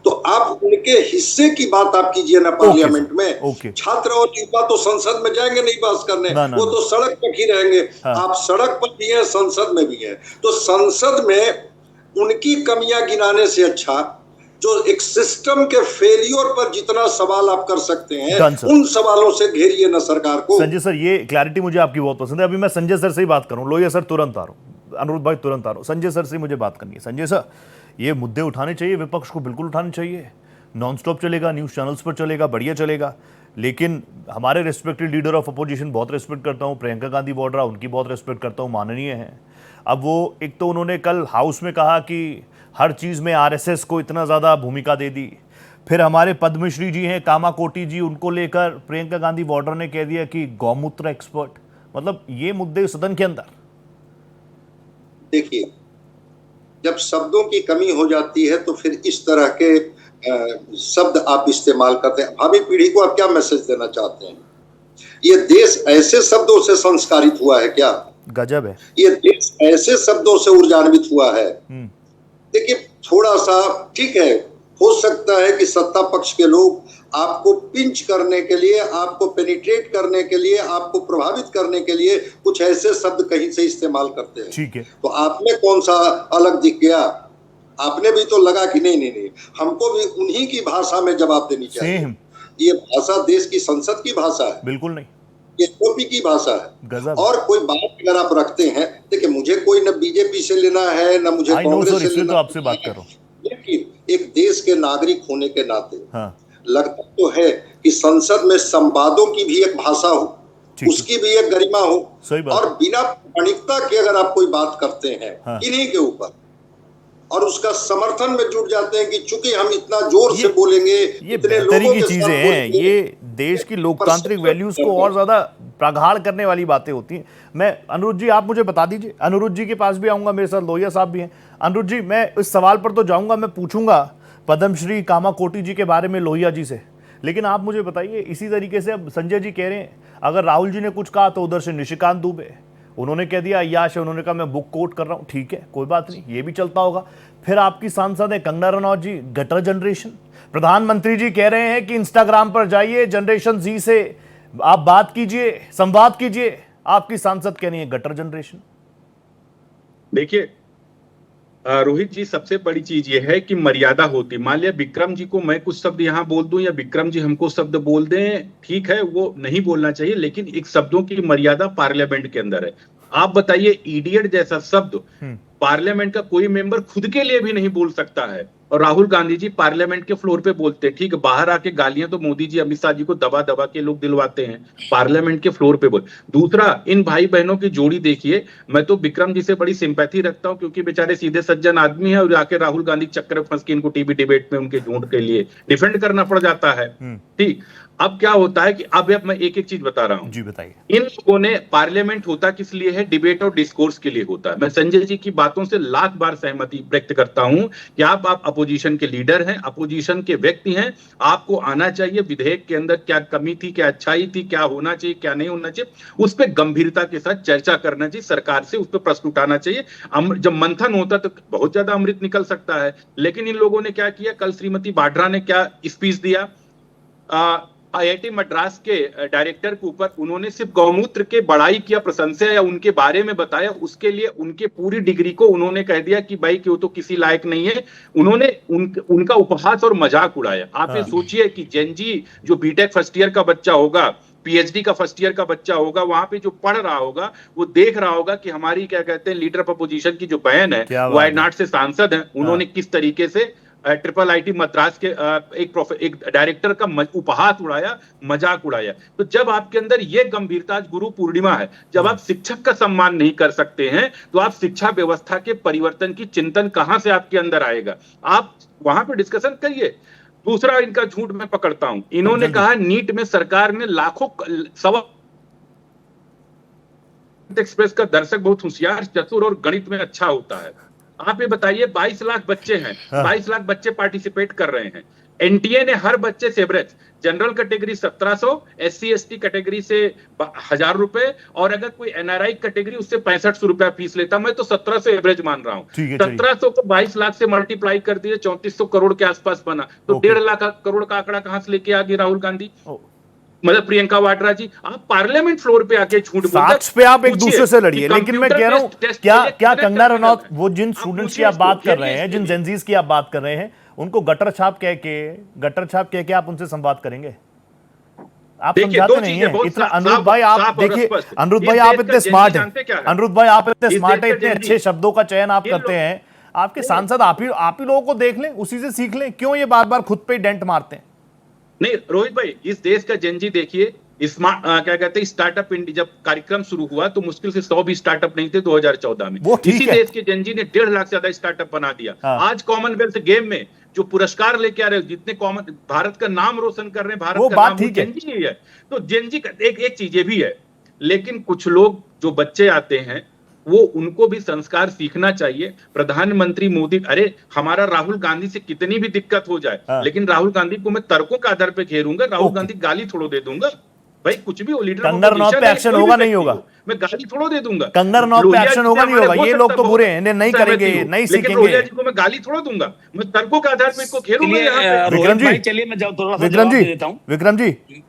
Speaker 6: तो आप उनके हिस्से की बात आप कीजिए ना पार्लियामेंट में। छात्र और युवा तो संसद में जाएंगे नहीं बहस करने, वो तो सड़क पर ही रहेंगे। आप सड़क पर भी हैं, संसद में भी हैं। तो संसद में उनकी कमियां गिनाने से अच्छा जो एक सिस्टम के फेलियर पर जितना सवाल आप कर सकते हैं, उन सवालों से घेरिए ना सरकार को।
Speaker 1: संजय सर, ये क्लैरिटी मुझे आपकी बहुत पसंद है। अभी मैं संजय सर से ही बात करूं। लोहिया सर तुरंत आ रहा हूं, अनुरुद्ध भाई तुरंत आ रहा हूं। संजय सर से मुझे बात करनी है। संजय सर, ये मुद्दे उठाने चाहिए, विपक्ष को बिल्कुल उठाने चाहिए। नॉन स्टॉप चलेगा, न्यूज़ चैनल्स पर चलेगा, बढ़िया चलेगा। लेकिन हमारे रिस्पेक्टेड लीडर ऑफ अपोजिशन, बहुत रिस्पेक्ट करता हूँ, प्रियंका गांधी वाड्रा, उनकी बहुत रिस्पेक्ट करता हूँ, माननीय हैं। अब वो एक तो उन्होंने कल हाउस में कहा कि हर चीज़ में आरएसएस को इतना ज़्यादा भूमिका दे दी। फिर हमारे पद्मश्री जी हैं कामा कोटी जी, उनको लेकर प्रियंका गांधी वाड्रा ने कह दिया कि गौमूत्र एक्सपर्ट। मतलब ये मुद्दे सदन के अंदर।
Speaker 6: देखिए, जब शब्दों की कमी हो जाती है तो फिर इस तरह के शब्द आप इस्तेमाल करते हैं। भावी पीढ़ी को आप क्या मैसेज देना चाहते हैं? ये देश ऐसे शब्दों से संस्कारित हुआ है क्या?
Speaker 1: गजब है।
Speaker 6: ये देश ऐसे शब्दों से ऊर्जान्वित हुआ है। देखिए, थोड़ा सा ठीक है, हो सकता है कि सत्ता पक्ष के लोग आपको पिंच करने के लिए, आपको पेनिट्रेट करने के लिए, आपको प्रभावित करने के लिए कुछ ऐसे शब्द कहीं से इस्तेमाल करते हैं।
Speaker 1: ठीक है।
Speaker 6: तो आपने कौन सा अलग दिख गया? आपने भी तो लगा कि नहीं, हमको भी उन्हीं की भाषा में जवाब देनी चाहिए। ये भाषा देश की संसद की भाषा है, बिल्कुल नहीं, ये टोपी की भाषा है। और कोई बात अगर आप रखते हैं, देखिए मुझे कोई न बीजेपी से लेना है न मुझे कांग्रेस से लेना,
Speaker 1: तो आपसे बात कर रहा हूं।
Speaker 6: लेकिन एक देश के नागरिक होने के नाते लगता तो है कि संसद में संवादों की भी एक भाषा हो, उसकी भी एक गरिमा हो, और बिना प्रामाणिकता के अगर आप कोई बात करते हैं इन्हीं के ऊपर और उसका समर्थन में जुट जाते हैं कि चूंकि हम इतना जोर से बोलेंगे,
Speaker 1: ये बेहतरी की चीजें हैं, ये देश की लोकतांत्रिक वैल्यूज को और ज्यादा प्रगाढ़ करने वाली बातें होती हैं। मैं अनिरुद्ध जी, आप मुझे बता दीजिए, अनिरुद्ध जी के पास भी आऊंगा, मेरे साथ लोहिया साहब भी हैं। अनिरुद्ध जी, मैं इस सवाल पर तो जाऊंगा, मैं पूछूंगा पद्मश्री कामाकोटी जी के बारे में लोहिया जी से, लेकिन आप मुझे बताइए, इसी तरीके से अब संजय जी कह रहे हैं, अगर राहुल जी ने कुछ कहा तो उधर से निशिकांत दुबे, उन्होंने कह दिया अय्याश है, उन्होंने कहा मैं बुक कोट कर रहा हूं, ठीक है कोई बात नहीं, ये भी चलता होगा। फिर आपकी सांसद है कंगना रनौत जी, गटर जनरेशन। प्रधानमंत्री जी कह रहे हैं कि इंस्टाग्राम पर जाइए, जनरेशन जी से आप बात कीजिए, संवाद कीजिए, आपकी सांसद कह रही है गटर जनरेशन।
Speaker 8: देखिए रोहित जी, सबसे बड़ी चीज ये है कि मर्यादा होती। मान लिया विक्रम जी को मैं कुछ शब्द यहाँ बोल दूं या विक्रम जी हमको शब्द बोल दें, ठीक है, वो नहीं बोलना चाहिए, लेकिन एक शब्दों की मर्यादा पार्लियामेंट के अंदर है। आप बताइए, इडियट जैसा शब्द पार्लियामेंट का कोई मेंबर खुद के लिए भी नहीं बोल सकता है, और राहुल गांधी जी पार्लियामेंट के फ्लोर पे बोलते हैं। ठीक है, बाहर आके गालियां तो मोदी जी, अमित शाह जी को दबा दबा के लोग दिलवाते हैं, पार्लियामेंट के फ्लोर पे बोल। दूसरा, इन भाई बहनों की जोड़ी देखिए, मैं तो विक्रम जी से बड़ी सिंपैथी रखता हूं, क्योंकि बेचारे सीधे सज्जन आदमी है और जाके राहुल गांधी चक्कर में फंस के इनको टीवी डिबेट में उनके झूठ के लिए डिफेंड करना पड़ जाता है। ठीक, अब क्या होता है कि अब मैं एक एक चीज बता रहा हूं जी, बताइए। इन लोगों ने पार्लियामेंट होता किस लिए है? डिबेट और डिस्कोर्स के लिए होता है। मैं संजय जी की बातों से लाख बार सहमति व्यक्त करता हूं कि आप अपोजिशन के लीडर हैं, अपोजिशन के व्यक्ति हैं, आपको आना चाहिए विधेयक के अंदर क्या कमी थी, क्या अच्छाई थी, क्या होना चाहिए, क्या नहीं होना चाहिए, उस पर गंभीरता के साथ चर्चा करना चाहिए, सरकार से उस पर प्रश्न उठाना चाहिए। जब मंथन होता तो बहुत ज्यादा अमृत निकल सकता है, लेकिन इन लोगों ने क्या किया? कल श्रीमती वाड्रा ने क्या स्पीच दिया? IIT मद्रास के डायरेक्टर के ऊपर उन्होंने सिर्फ गौमूत्र के बड़ाई किया, प्रशंसा या उनके बारे में बताया, उसके लिए उनके पूरी डिग्री को उन्होंने कह दिया कि भाई क्यों तो किसी लायक नहीं है। उन्होंने उनका उपहास और मजाक उड़ाया। आप ये सोचिए कि जेनजी जो बीटेक फर्स्ट ईयर का बच्चा होगा, पीएचडी का फर्स्ट ईयर का बच्चा होगा, वहां पे जो पढ़ रहा होगा, वो देख रहा होगा कि हमारी क्या कहते हैं लीडर ऑफ अपोजिशन की जो बहन है, वायनाड से सांसद है, उन्होंने किस तरीके से IIT मद्रास के एक डायरेक्टर का उपहास उड़ाया, मजाक उड़ाया। तो जब आपके अंदर ये गंभीरता, आज गुरु पूर्णिमा है, जब आप शिक्षक का सम्मान नहीं कर सकते हैं, तो आप शिक्षा व्यवस्था के परिवर्तन की चिंतन कहां से आपके अंदर आएगा? आप वहां पे डिस्कशन करिए। दूसरा, इनका झूठ मैं पकड़ता हूं, इन्होंने कहा नीट में सरकार ने लाखों सवा एक्सप्रेस का दर्शक बहुत होशियार, चतुर और गणित में अच्छा होता है। आप ये बताइए, 22 लाख बच्चे हैं, 22 लाख बच्चे पार्टिसिपेट कर रहे हैं। एनटीए ने हर बच्चे से average general category 1700, SC/ST category से 1000 रुपए, और अगर कोई NRI कैटेगरी उससे 6500 रुपया फीस लेता। मैं तो 1700 एवरेज मान रहा हूँ। 1700 को 22 लाख से मल्टीप्लाई कर दिए, 3400 करोड़ के आसपास बना। तो 1.5 लाख करोड़ का आंकड़ा कहां से लेके आ गई राहुल गांधी, मतलब प्रियंका वाड्रा जी? आप पार्लियामेंट फ्लोर पे आके झूठ बोलते
Speaker 1: पे आप एक दूसरे से लड़िए, लेकिन मैं कह रहा हूं क्या कंगना रनौत, वो जिन स्टूडेंट्स की आप बात कर रहे हैं, जिन जेनजीज की आप बात कर रहे हैं, उनको गटर छाप कह के आप उनसे संवाद करेंगे? आप समझाते नहीं है इतना। अनिरुद्ध भाई, आप देखिए, अनिरुद्ध भाई आप इतने स्मार्ट हैं, अनिरुद्ध भाई आप इतने स्मार्ट है, इतने अच्छे शब्दों का चयन आप करते हैं, आपके सांसद आप ही लोगों को देख लें, उसी से सीख लें, क्यों ये बार बार खुद पे डेंट मारते हैं?
Speaker 8: नहीं रोहित भाई, इस देश का जेनजी देखिए, क्या कहते हैं, स्टार्टअप इंडिया जब कार्यक्रम शुरू हुआ तो मुश्किल से 100 भी स्टार्टअप नहीं थे 2014 में। इसी देश के जेनजी ने 1.5 लाख से ज्यादा स्टार्टअप बना दिया। आज कॉमनवेल्थ गेम में जो पुरस्कार लेके आ रहे हो, जितने भारत का नाम रोशन कर रहे हैं, भारत का नाम जेनजी ही है। तो जेनजी का एक चीज ये भी है, लेकिन कुछ लोग जो बच्चे आते हैं, वो उनको भी संस्कार सीखना चाहिए। प्रधानमंत्री मोदी, अरे हमारा राहुल गांधी से कितनी भी दिक्कत हो जाए, लेकिन राहुल गांधी को मैं तर्कों के आधार पे घेरूंगा, राहुल गांधी गाली थोड़ो दे दूंगा। भाई कुछ भी हो, लीडर
Speaker 1: कंगना रनौत पे एक्शन होगा नहीं होगा,
Speaker 8: मैं गाली थोड़ा दे दूंगा।
Speaker 1: कंगना रनौत पे एक्शन होगा नहीं होगा, ये लोग तो बुरे हैं, इन्हें नहीं करेंगे, नहीं सीखेंगे।
Speaker 8: लोहिया जी को मैं गाली थोड़ा दूंगा, मैं तर्कों के आधार पे इसको घेरूंगा यहाँ पे।
Speaker 1: विक्रम जी,
Speaker 7: चलिए मैं थोड़ा सा जवाब दे देता हूं।
Speaker 1: विक्रम जी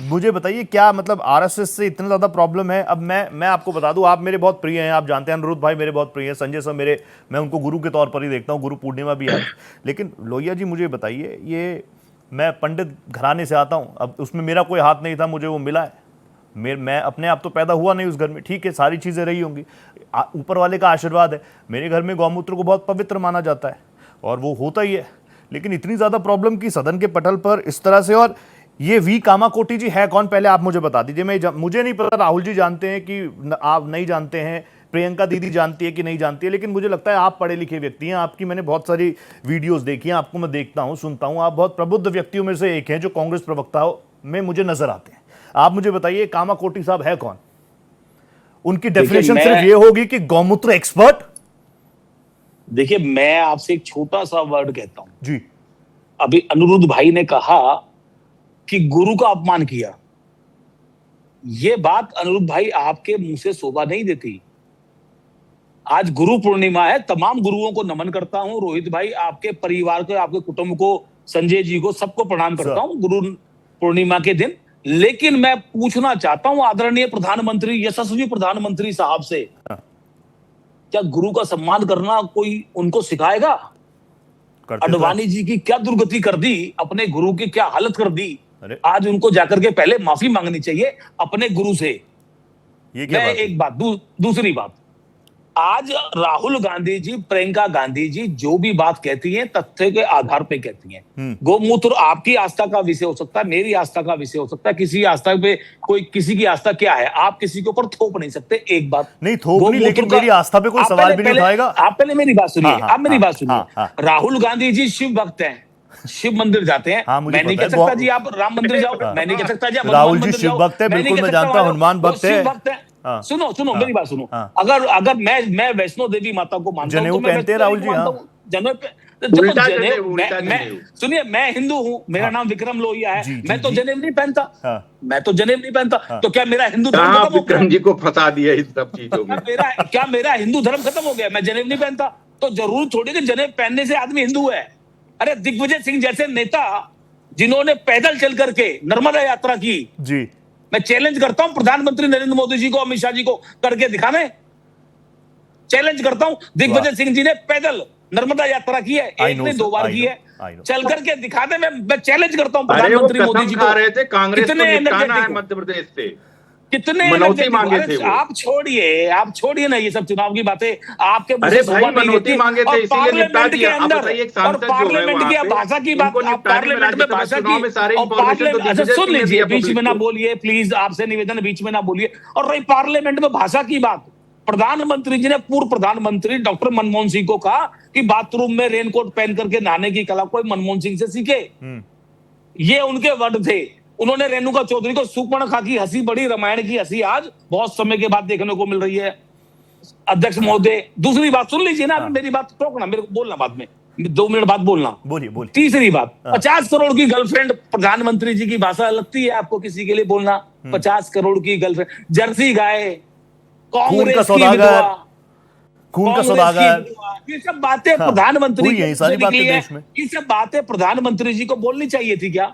Speaker 1: मुझे बताइए क्या मतलब आरएसएस से इतना ज्यादा प्रॉब्लम है? अब मैं आपको बता दूं, आप मेरे बहुत प्रिय हैं, आप जानते हैं, अनिरुद्ध भाई मेरे बहुत प्रिय हैं, संजय सर मेरे, मैं उनको गुरु के तौर पर ही देखता हूं, गुरु पूर्णिमा भी है। लेकिन लोहिया जी मुझे बताइए, ये मैं पंडित घराने से आता हूं, अब उसमें मेरा कोई हाथ नहीं था, मुझे वो मिला है, मैं अपने आप तो पैदा हुआ नहीं उस घर में, ठीक है सारी चीज़ें रही होंगी, ऊपर वाले का आशीर्वाद है। मेरे घर में गौमूत्र को बहुत पवित्र माना जाता है और वो होता ही है, लेकिन इतनी ज़्यादा प्रॉब्लम की सदन के पटल पर इस तरह से। और ये वी कामाकोटी जी है कौन, पहले आप मुझे बता दीजिए। मुझे नहीं पता, राहुल जी जानते हैं कि आप नहीं जानते हैं, प्रियंका दीदी जानती है कि नहीं जानती है, लेकिन मुझे लगता है आप पढ़े लिखे व्यक्ति हैं, आपकी मैंने बहुत सारी वीडियोस देखी हैं, आपको मैं देखता हूं, सुनता हूं, आप बहुत प्रबुद्ध व्यक्तियों में से एक हैं जो कांग्रेस प्रवक्ताओं में मुझे नजर आते हैं। आप मुझे बताइए कामाकोटी साहब है कौन? उनकी डेफिनेशन सिर्फ ये होगी कि गौमूत्र एक्सपर्ट।
Speaker 7: देखिए मैं आपसे एक छोटा सा वर्ड कहता हूं
Speaker 1: जी।
Speaker 7: अभी अनिरुद्ध भाई ने कहा कि गुरु का अपमान किया, ये बात अनिरुद्ध भाई आपके मुंह से शोभा नहीं देती। आज गुरु पूर्णिमा है, तमाम गुरुओं को नमन करता हूं, रोहित भाई आपके परिवार को, आपके कुटुंब को, संजय जी को, सबको प्रणाम करता हूं गुरु पूर्णिमा के दिन। लेकिन मैं पूछना चाहता हूं आदरणीय प्रधानमंत्री, यशस्वी प्रधानमंत्री साहब से, क्या गुरु का सम्मान करना कोई उनको सिखाएगा? अडवाणी जी की क्या दुर्गति कर दी, अपने गुरु की क्या हालत कर दी, आज उनको जाकर के पहले माफी मांगनी चाहिए अपने गुरु से।
Speaker 1: ये क्या बात?
Speaker 7: एक बात, दूसरी बात, आज राहुल गांधी जी, प्रियंका गांधी जी जो भी बात कहती हैं तथ्य के आधार पे कहती हैं। गोमूत्र आपकी आस्था का विषय हो सकता है, मेरी आस्था का विषय हो सकता है, किसी आस्था पे कोई, किसी की आस्था क्या है, आप किसी के ऊपर थोप नहीं सकते। एक बात
Speaker 1: नहीं थोप नहीं, लेकिन मेरी आस्था पे कोई सवाल भी नहीं उठाएगा।
Speaker 7: आप पहले मेरी बात सुनिए, आप मेरी बात सुनिए। राहुल गांधी जी शिव भक्त हैं, शिव मंदिर जाते हैं। मैं नहीं कह सकता जी आप राम मंदिर जाओ, मैं नहीं कह सकता जी
Speaker 1: राहुल जी शिव भक्त है, बिल्कुल मैं जानता हूं, हनुमान भक्त है।
Speaker 7: सुनो मेरी बात सुनो, अगर मैं वैष्णो देवी माता को मानता हूं तो मैं
Speaker 1: राहुल जी
Speaker 7: सुनिए, मैं हिंदू हूँ, मेरा नाम विक्रम लोहिया है, मैं तो जनेब नहीं पहनता, मैं तो जनेब नहीं पहनता, तो क्या मेरा हिंदू धर्म खत्म हो गया?
Speaker 8: विक्रम जी को फंसा दिया इस सब चीजों में।
Speaker 7: क्या मेरा हिंदू धर्म खत्म हो गया? मैं जनेब नहीं पहनता तो जरूर थोड़ी कि जनेब पहनने से आदमी हिंदू है। अरे दिग्विजय सिंह जैसे नेता जिन्होंने पैदल चल करके नर्मदा यात्रा की
Speaker 1: जी,
Speaker 7: मैं चैलेंज करता हूं प्रधानमंत्री नरेंद्र मोदी जी को, अमित शाह जी को करके दिखाने, चैलेंज करता हूं। दिग्विजय सिंह जी ने पैदल नर्मदा यात्रा की है, एक ने 2 बार की है, चल करके दिखा दे। मैं चैलेंज करता हूं प्रधानमंत्री मोदी जी को।
Speaker 8: रहे थे कांग्रेस को निपटाना है मध्य प्रदेश से,
Speaker 7: कितने
Speaker 8: मनौती मांगे थे वो।
Speaker 7: आप छोड़िए ना ये सब चुनाव की बातें, आपके
Speaker 8: अरे भाई मनौती मांगे थे इसीलिए निपटा दिया। आप बताइए एक सांसद जो है
Speaker 7: पार्लियामेंट की भाषा की बात, पार्लियामेंट में भाषा की, सुन लीजिए, बीच में ना बोलिए प्लीज, आपसे निवेदन बीच में ना बोलिए। और रही पार्लियामेंट में भाषा की बात, प्रधानमंत्री जी ने पूर्व प्रधानमंत्री डॉक्टर मनमोहन सिंह को कहा कि बाथरूम में रेनकोट पहन करके नहाने की कला कोई मनमोहन सिंह से सीखे, ये उनके वर्ड थे। उन्होंने रेणुका चौधरी को सुपर्णखा की हंसी, बड़ी रामायण की हंसी आज बहुत समय के बाद देखने को मिल रही है। अध्यक्ष महोदय, दूसरी बात सुन लीजिए ना, मेरी बात रोकना, मेरे को बोलना बाद में, 2 मिनट बाद बोलना।
Speaker 1: बोलिए।
Speaker 7: तीसरी बात, 50 करोड़ की गर्लफ्रेंड, प्रधानमंत्री जी की भाषा लगती है आपको किसी के लिए बोलना? 50 करोड़ की गर्लफ्रेंड, जर्सी गाय, कांग्रेस की विधवा,
Speaker 1: खून का सौदागर,
Speaker 7: ये सब बातें प्रधानमंत्री
Speaker 1: यही सारी बातें देश में,
Speaker 7: ये सब बातें प्रधानमंत्री जी को बोलनी चाहिए थी क्या?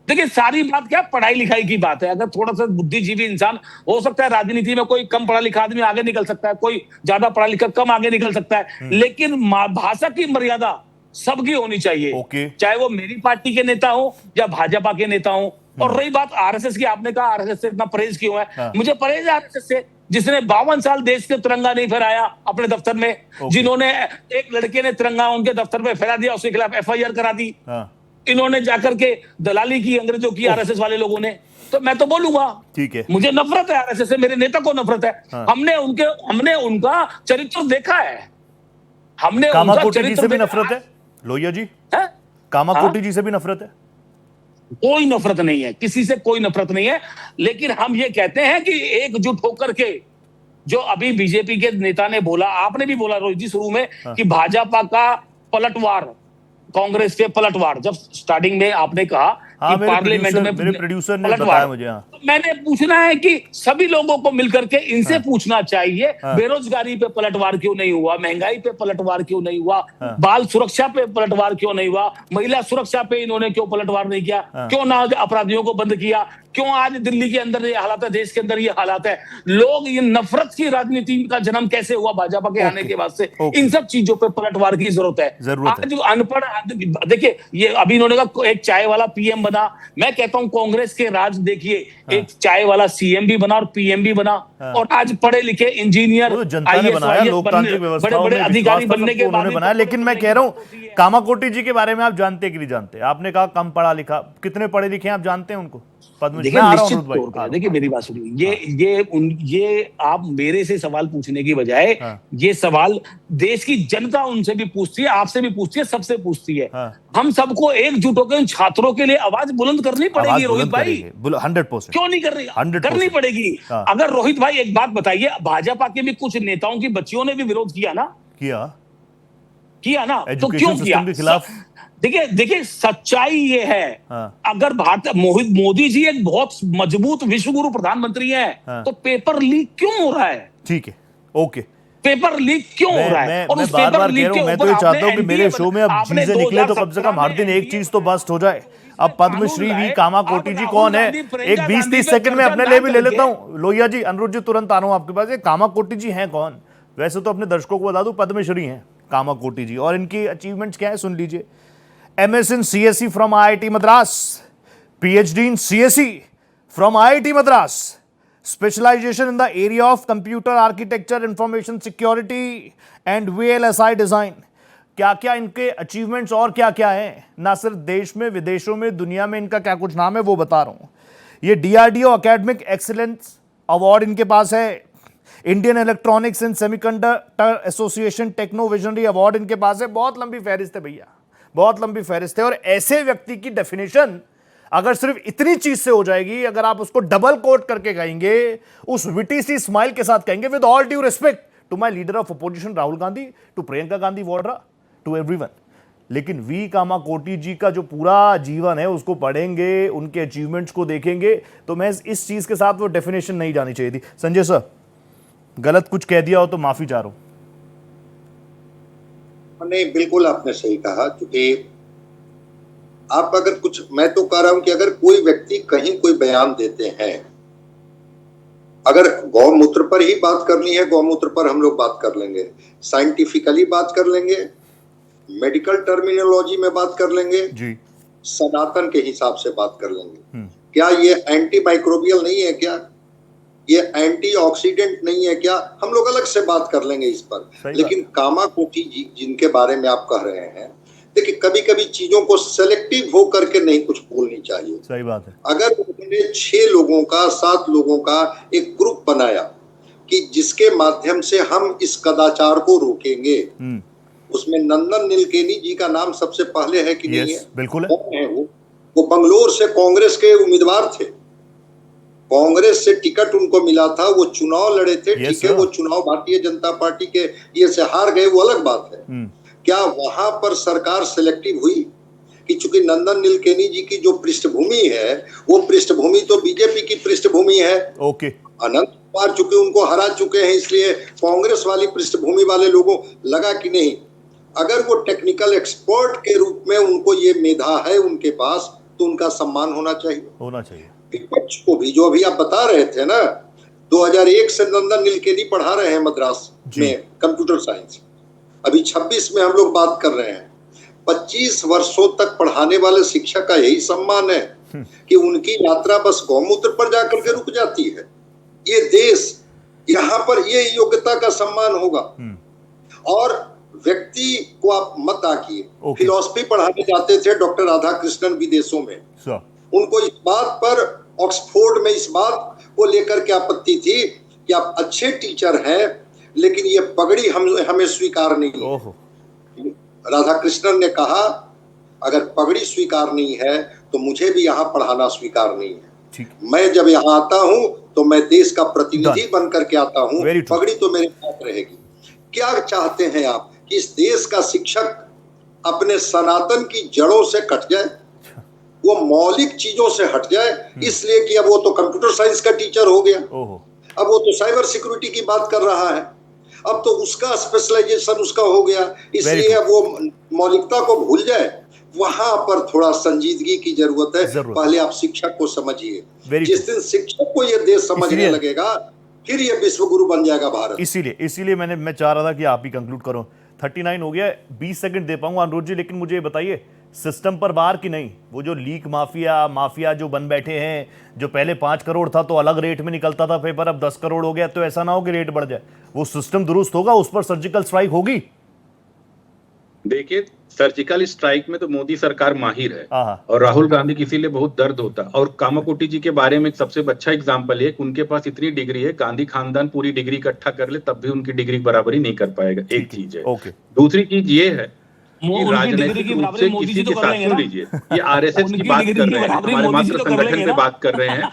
Speaker 7: देखिए सारी बात क्या पढ़ाई लिखाई की बात है। अगर थोड़ा सा बुद्धिजीवी इंसान, हो सकता है राजनीति में कोई कम पढ़ा लिखा आदमी आगे निकल सकता है, कोई ज्यादा पढ़ा लिखा कम आगे निकल सकता है, लेकिन भाषा की मर्यादा सबकी होनी चाहिए, चाहे वो मेरी पार्टी के नेता हो या भाजपा के नेता हो। और रही बात आरएसएस की, आपने कहा आरएसएस से इतना परहेज क्यों है? मुझे परहेज आरएसएस से, जिसने 52 साल देश के तिरंगा नहीं फहराया अपने दफ्तर में, जिन्होंने, एक लड़के ने तिरंगा उनके दफ्तर में फहरा दिया, उसके खिलाफ एफआईआर करा दी, इन्होंने जाकर के दलाली की अंग्रेजों की आरएसएस वाले लोगों ने। तो मैं तो बोलूंगा,
Speaker 1: ठीक है,
Speaker 7: मुझे नफरत है आरएसएस से, मेरे नेता को नफरत है। हमने उनका चरित्र देखा है, हमने
Speaker 1: कामाकोटी जी से भी नफरत है लोहिया जी, कामाकोटी जी से भी नफरत है?
Speaker 7: कोई नफरत नहीं है, किसी से कोई नफरत नहीं है, लेकिन हम ये कहते हैं कि एकजुट होकर के, जो अभी बीजेपी के नेता ने बोला, आपने भी बोला रोहित जी शुरू में, कि भाजपा का पलटवार, कांग्रेस के पलटवार, जब स्टार्टिंग में आपने कहा
Speaker 1: हाँ,
Speaker 7: कि पार्लियामेंट में
Speaker 1: मेरे प्रोड्यूसर ने बताया मुझे। हाँ।
Speaker 7: तो मैंने पूछना है कि सभी लोगों को मिलकर के इनसे पूछना चाहिए, बेरोजगारी पे पलटवार क्यों नहीं हुआ, महंगाई पे पलटवार क्यों नहीं हुआ, बाल सुरक्षा पे पलटवार क्यों नहीं हुआ, महिला सुरक्षा पे इन्होंने क्यों पलटवार नहीं किया, क्यों ना अपराधियों को बंद किया, क्यों आज दिल्ली के अंदर ये हालात है, देश के अंदर ये हालात है, लोग ये नफरत की राजनीति का जन्म कैसे हुआ भाजपा के आने के बाद से, इन सब चीजों पे पलटवार की जरूरत है। आज अनपढ़, देखिए ये अभी इन्होंने कहा एक चाय वाला पीएम बना, मैं कहता हूं कांग्रेस के राज देखिए, एक चाय वाला सीएम भी बना और पीएम भी बना, और आज पढ़े लिखे इंजीनियर,
Speaker 1: जनता ने बनाया, लोकतांत्रिक व्यवस्था
Speaker 7: बड़े अधिकारी बनने के बाद
Speaker 1: बनाया। लेकिन मैं कह रहा हूं कामाकोटी जी के बारे में आप जानते कि नहीं जानते? आपने कहा कम पढ़ा लिखा, कितने पढ़े लिखे हैं आप जानते हैं उनको?
Speaker 7: देखिए निश्चित तौर पर, देखिए मेरी बात सुनिए, ये आप मेरे से सवाल पूछने की बजाय ये सवाल देश की जनता उनसे भी पूछती है, आपसे भी पूछती है, सबसे पूछती है। हम सबको एकजुट होकर इन छात्रों के लिए आवाज बुलंद करनी पड़ेगी रोहित भाई,
Speaker 1: 100%।
Speaker 7: क्यों नहीं कर रही? करनी पड़ेगी। अगर रोहित भाई एक बात बताइए, भाजपा के भी कुछ नेताओं की बच्चियों ने भी विरोध किया ना, किया ना, तो क्यों किया? देखिए सच्चाई ये है, अगर मोदी जी एक बहुत मजबूत विश्वगुरु प्रधानमंत्री हैं, तो पेपर लीक क्यों हो रहा है?
Speaker 1: ठीक है, ओके,
Speaker 7: पेपर लीक क्यों हो रहा है?
Speaker 1: और उस पेपर लीक के ऊपर मैं तो ये चाहता हूं कि मेरे शो में अब चीजें निकले तो कम से कम हर दिन एक चीज तो बस्ट हो जाए। अब पद्मश्री वी कामाकोटी जी कौन है? एक 20-30 सेकंड में अपने लिए भी ले लेता हूं। लोहिया जी, अनुरुद्ध जी, तुरंत आ रहा हूं आपके पास। ये कामाकोटी जी हैं कौन? वैसे तो अपने दर्शकों को बता दूं, पद्मश्री हैं कामाकोटी जी, और इनकी अचीवमेंट्स क्या है सुन लीजिए। MS in CSE from IIT Madras, PhD in CSE from IIT Madras, specialization in the area of computer architecture, information security and VLSI design। क्या क्या इनके अचीवमेंट्स और क्या क्या हैं, ना सिर्फ देश में, विदेशों में, दुनिया में इनका क्या कुछ नाम है वो बता रहा हूं। ये DRDO एकेडमिक एक्सीलेंस अवार्ड इनके पास है, Indian electronics and semiconductor association techno visionary award इनके पास है। बहुत लंबी फहरिस्त है भैया, बहुत लंबी फहरिस्त है। और ऐसे व्यक्ति की डेफिनेशन अगर सिर्फ इतनी चीज से हो जाएगी, अगर आप उसको डबल कोट करके कहेंगे, उस विटी सी स्माइल के साथ कहेंगे, with all due respect to my leader of opposition Rahul Gandhi, to Priyanka Gandhi Vadra, to everyone, लेकिन वी कामाकोटी जी का जो पूरा जीवन है उसको पढ़ेंगे, उनके अचीवमेंट्स को देखेंगे, तो मैं इस चीज के साथ वो डेफिनेशन नहीं जानी चाहिए थी। संजय सर, गलत कुछ कह दिया हो तो माफी चाह रहा हूं।
Speaker 6: नहीं, बिल्कुल आपने सही कहा, क्योंकि आप अगर कुछ, मैं तो कह रहा हूं कि अगर कोई व्यक्ति कहीं कोई बयान देते हैं, अगर गौमूत्र पर ही बात करनी है, गौमूत्र पर हम लोग बात कर लेंगे, साइंटिफिकली बात कर लेंगे, मेडिकल टर्मिनोलॉजी में बात कर लेंगे जी, सनातन के हिसाब से बात कर लेंगे। क्या ये एंटी माइक्रोबियल नहीं है? क्या ये एंटीऑक्सीडेंट नहीं है? क्या हम लोग अलग से बात कर लेंगे इस पर। लेकिन कामाकोटी जी जिनके बारे में आप कह रहे हैं, देखिए कभी कभी चीजों को सेलेक्टिव हो करके नहीं कुछ बोलनी चाहिए।
Speaker 1: सही बात है।
Speaker 6: अगर उन्होंने 6 लोगों का, 7 लोगों का एक ग्रुप बनाया कि जिसके माध्यम से हम इस कदाचार को रोकेंगे, उसमें नंदन नीलकेनी जी का नाम सबसे पहले है कि नहीं है?
Speaker 1: बिल्कुल
Speaker 6: कौन है वो बंगलोर से कांग्रेस के उम्मीदवार थे, कांग्रेस से टिकट उनको मिला था, वो चुनाव लड़े थे, ठीक है, वो चुनाव भारतीय जनता पार्टी के ये से हार गए, वो अलग बात है। क्या वहां पर सरकार सिलेक्टिव हुई कि चूंकि नंदन नीलकेनी जी की जो पृष्ठभूमि है, वो पृष्ठभूमि तो बीजेपी की पृष्ठभूमि है,
Speaker 1: ओके,
Speaker 6: अनंत कुमार चूंकि उनको हरा चुके हैं, इसलिए कांग्रेस वाली पृष्ठभूमि वाले लोगों लगा कि नहीं, अगर वो टेक्निकल एक्सपर्ट के रूप में उनको ये मेधा है उनके पास, तो उनका सम्मान होना चाहिए। विपक्ष को भी, जो अभी आप बता रहे थे ना, 2001 से नंदन नीलकेनी पढ़ा रहे हैं मद्रास में कंप्यूटर साइंस, अभी 26 में हम लोग बात कर रहे हैं। 25 वर्षों तक पढ़ाने वाले शिक्षक का यही सम्मान है कि उनकी यात्रा बस गौमूत्र पर जाकर के रुक जाती है। ये देश, यहाँ पर ये योग्यता का सम्मान होगा। और व्यक्ति को आप मत आकिए, फिलॉसफी पढ़ाने जाते थे डॉक्टर राधा कृष्णन विदेशों में, उनको इस बात पर ऑक्सफोर्ड में इस बात को लेकर के आपत्ति थी कि आप अच्छे टीचर हैं, लेकिन ये पगड़ी हमें स्वीकार नहीं है। राधा कृष्णन ने कहा, अगर पगड़ी स्वीकार नहीं है तो मुझे भी यहाँ पढ़ाना स्वीकार नहीं है। मैं जब यहाँ आता हूँ तो मैं देश का प्रतिनिधि बन करके आता हूँ, पगड़ी तो मेरे साथ रहेगी। क्या चाहते हैं आप कि इस देश का शिक्षक अपने सनातन की जड़ों से कट जाए? वो मौलिक चीजों से हट जाए, इसलिए कि अब वो तो कंप्यूटर साइंस का टीचर हो गया, अब वो तो साइबर सिक्योरिटी की बात कर रहा है, अब तो उसका स्पेशलाइजेशन उसका हो गया, इसलिए अब वो मौलिकता को भूल जाए। वहां पर थोड़ा संजीदगी की जरूरत है। पहले आप शिक्षक को समझिए, जिस दिन शिक्षक को ये देश समझने लगेगा, फिर ये विश्व गुरु बन जाएगा भारत।
Speaker 1: इसीलिए मैं चाह रहा था कि आप ही कंक्लूड करो। 39 हो गया, 20 सेकंड दे पाऊंगा अनुरोध जी, लेकिन मुझे बताइए सिस्टम पर बार कि नहीं? वो जो लीक माफिया जो बन बैठे हैं, जो पहले 5 करोड़ था तो अलग रेट में निकलता था पेपर, अब 10 करोड़ हो गया, तो ऐसा ना हो कि रेट बढ़ जाए। वो सिस्टम दुरुस्त होगा, उस पर सर्जिकल स्ट्राइक होगी।
Speaker 8: देखिए, सर्जिकल स्ट्राइक में तो मोदी सरकार माहिर है और राहुल गांधी किसी लिए बहुत दर्द होता। और कामाकोटी जी के बारे में एक सबसे अच्छा एग्जांपल है, उनके पास इतनी डिग्री है, गांधी खानदान पूरी डिग्री इकट्ठा कर ले तब भी उनकी डिग्री बराबरी नहीं कर पाएगा। एक चीज है। दूसरी चीज ये है कि राजनीतिक रूप से किसी के साथ सुन लीजिए, ये आरएसएस की बात कर रहे हैं, हमारे मात्र संगठन की बात कर रहे हैं।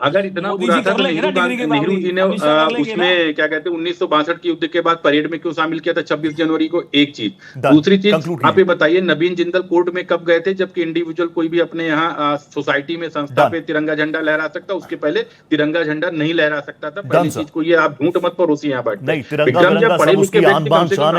Speaker 8: अगर इतना बुरा था तो नेहरू जी ने उसमें क्या कहते हैं 1962 के युद्ध के बाद परेड में क्यों शामिल किया था 26 जनवरी को? एक चीज। दूसरी चीज, आप ये बताइए नवीन जिंदल कोर्ट में कब गए थे? जबकि इंडिविजुअल कोई भी अपने यहाँ सोसाइटी में संस्था पे तिरंगा झंडा लहरा सकता, उसके पहले तिरंगा झंडा नहीं लहरा सकता था। पहली चीज को ये आप झूठ मत परोसी यहाँ बैठे।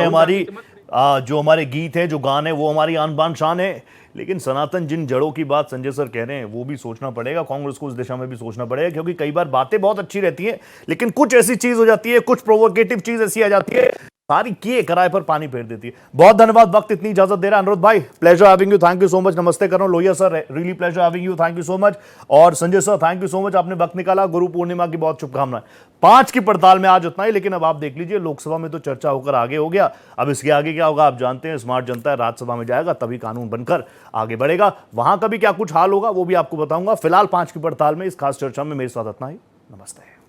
Speaker 1: हमारी जो हमारे गीत है, जो गाने, वो हमारी आन बान शान है। लेकिन सनातन जिन जड़ों की बात संजय सर कह रहे हैं, वो भी सोचना पड़ेगा, कांग्रेस को उस दिशा में भी सोचना पड़ेगा, क्योंकि कई बार बातें बहुत अच्छी रहती हैं, लेकिन कुछ ऐसी चीज हो जाती है, कुछ प्रोवोकेटिव चीज ऐसी आ जाती है, सारी किए किराए पर पानी फेर देती है। बहुत धन्यवाद, वक्त इतनी इजाजत दे रहा है। अनुरोध भाई, pleasure having you, thank you so much. नमस्ते कर रहा हूं। Lohia sir, really pleasure having you, thank you so much. और Sanjay sir, thank you so much, आपने वक्त निकाला। गुरु पूर्णिमा की बहुत शुभकामनाएं। 5 की पड़ताल में आज उतना ही, लेकिन अब आप देख लीजिए, लोकसभा में तो चर्चा होकर आगे हो गया। अब इसके आगे क्या होगा आप जानते हैं। स्मार्ट जनता राज्यसभा में जाएगा, तभी कानून बनकर आगे बढ़ेगा। वहां का भी क्या कुछ हाल होगा वो भी आपको बताऊंगा। फिलहाल 5 की पड़ताल में इस खास चर्चा में मेरे साथ इतना ही। नमस्ते।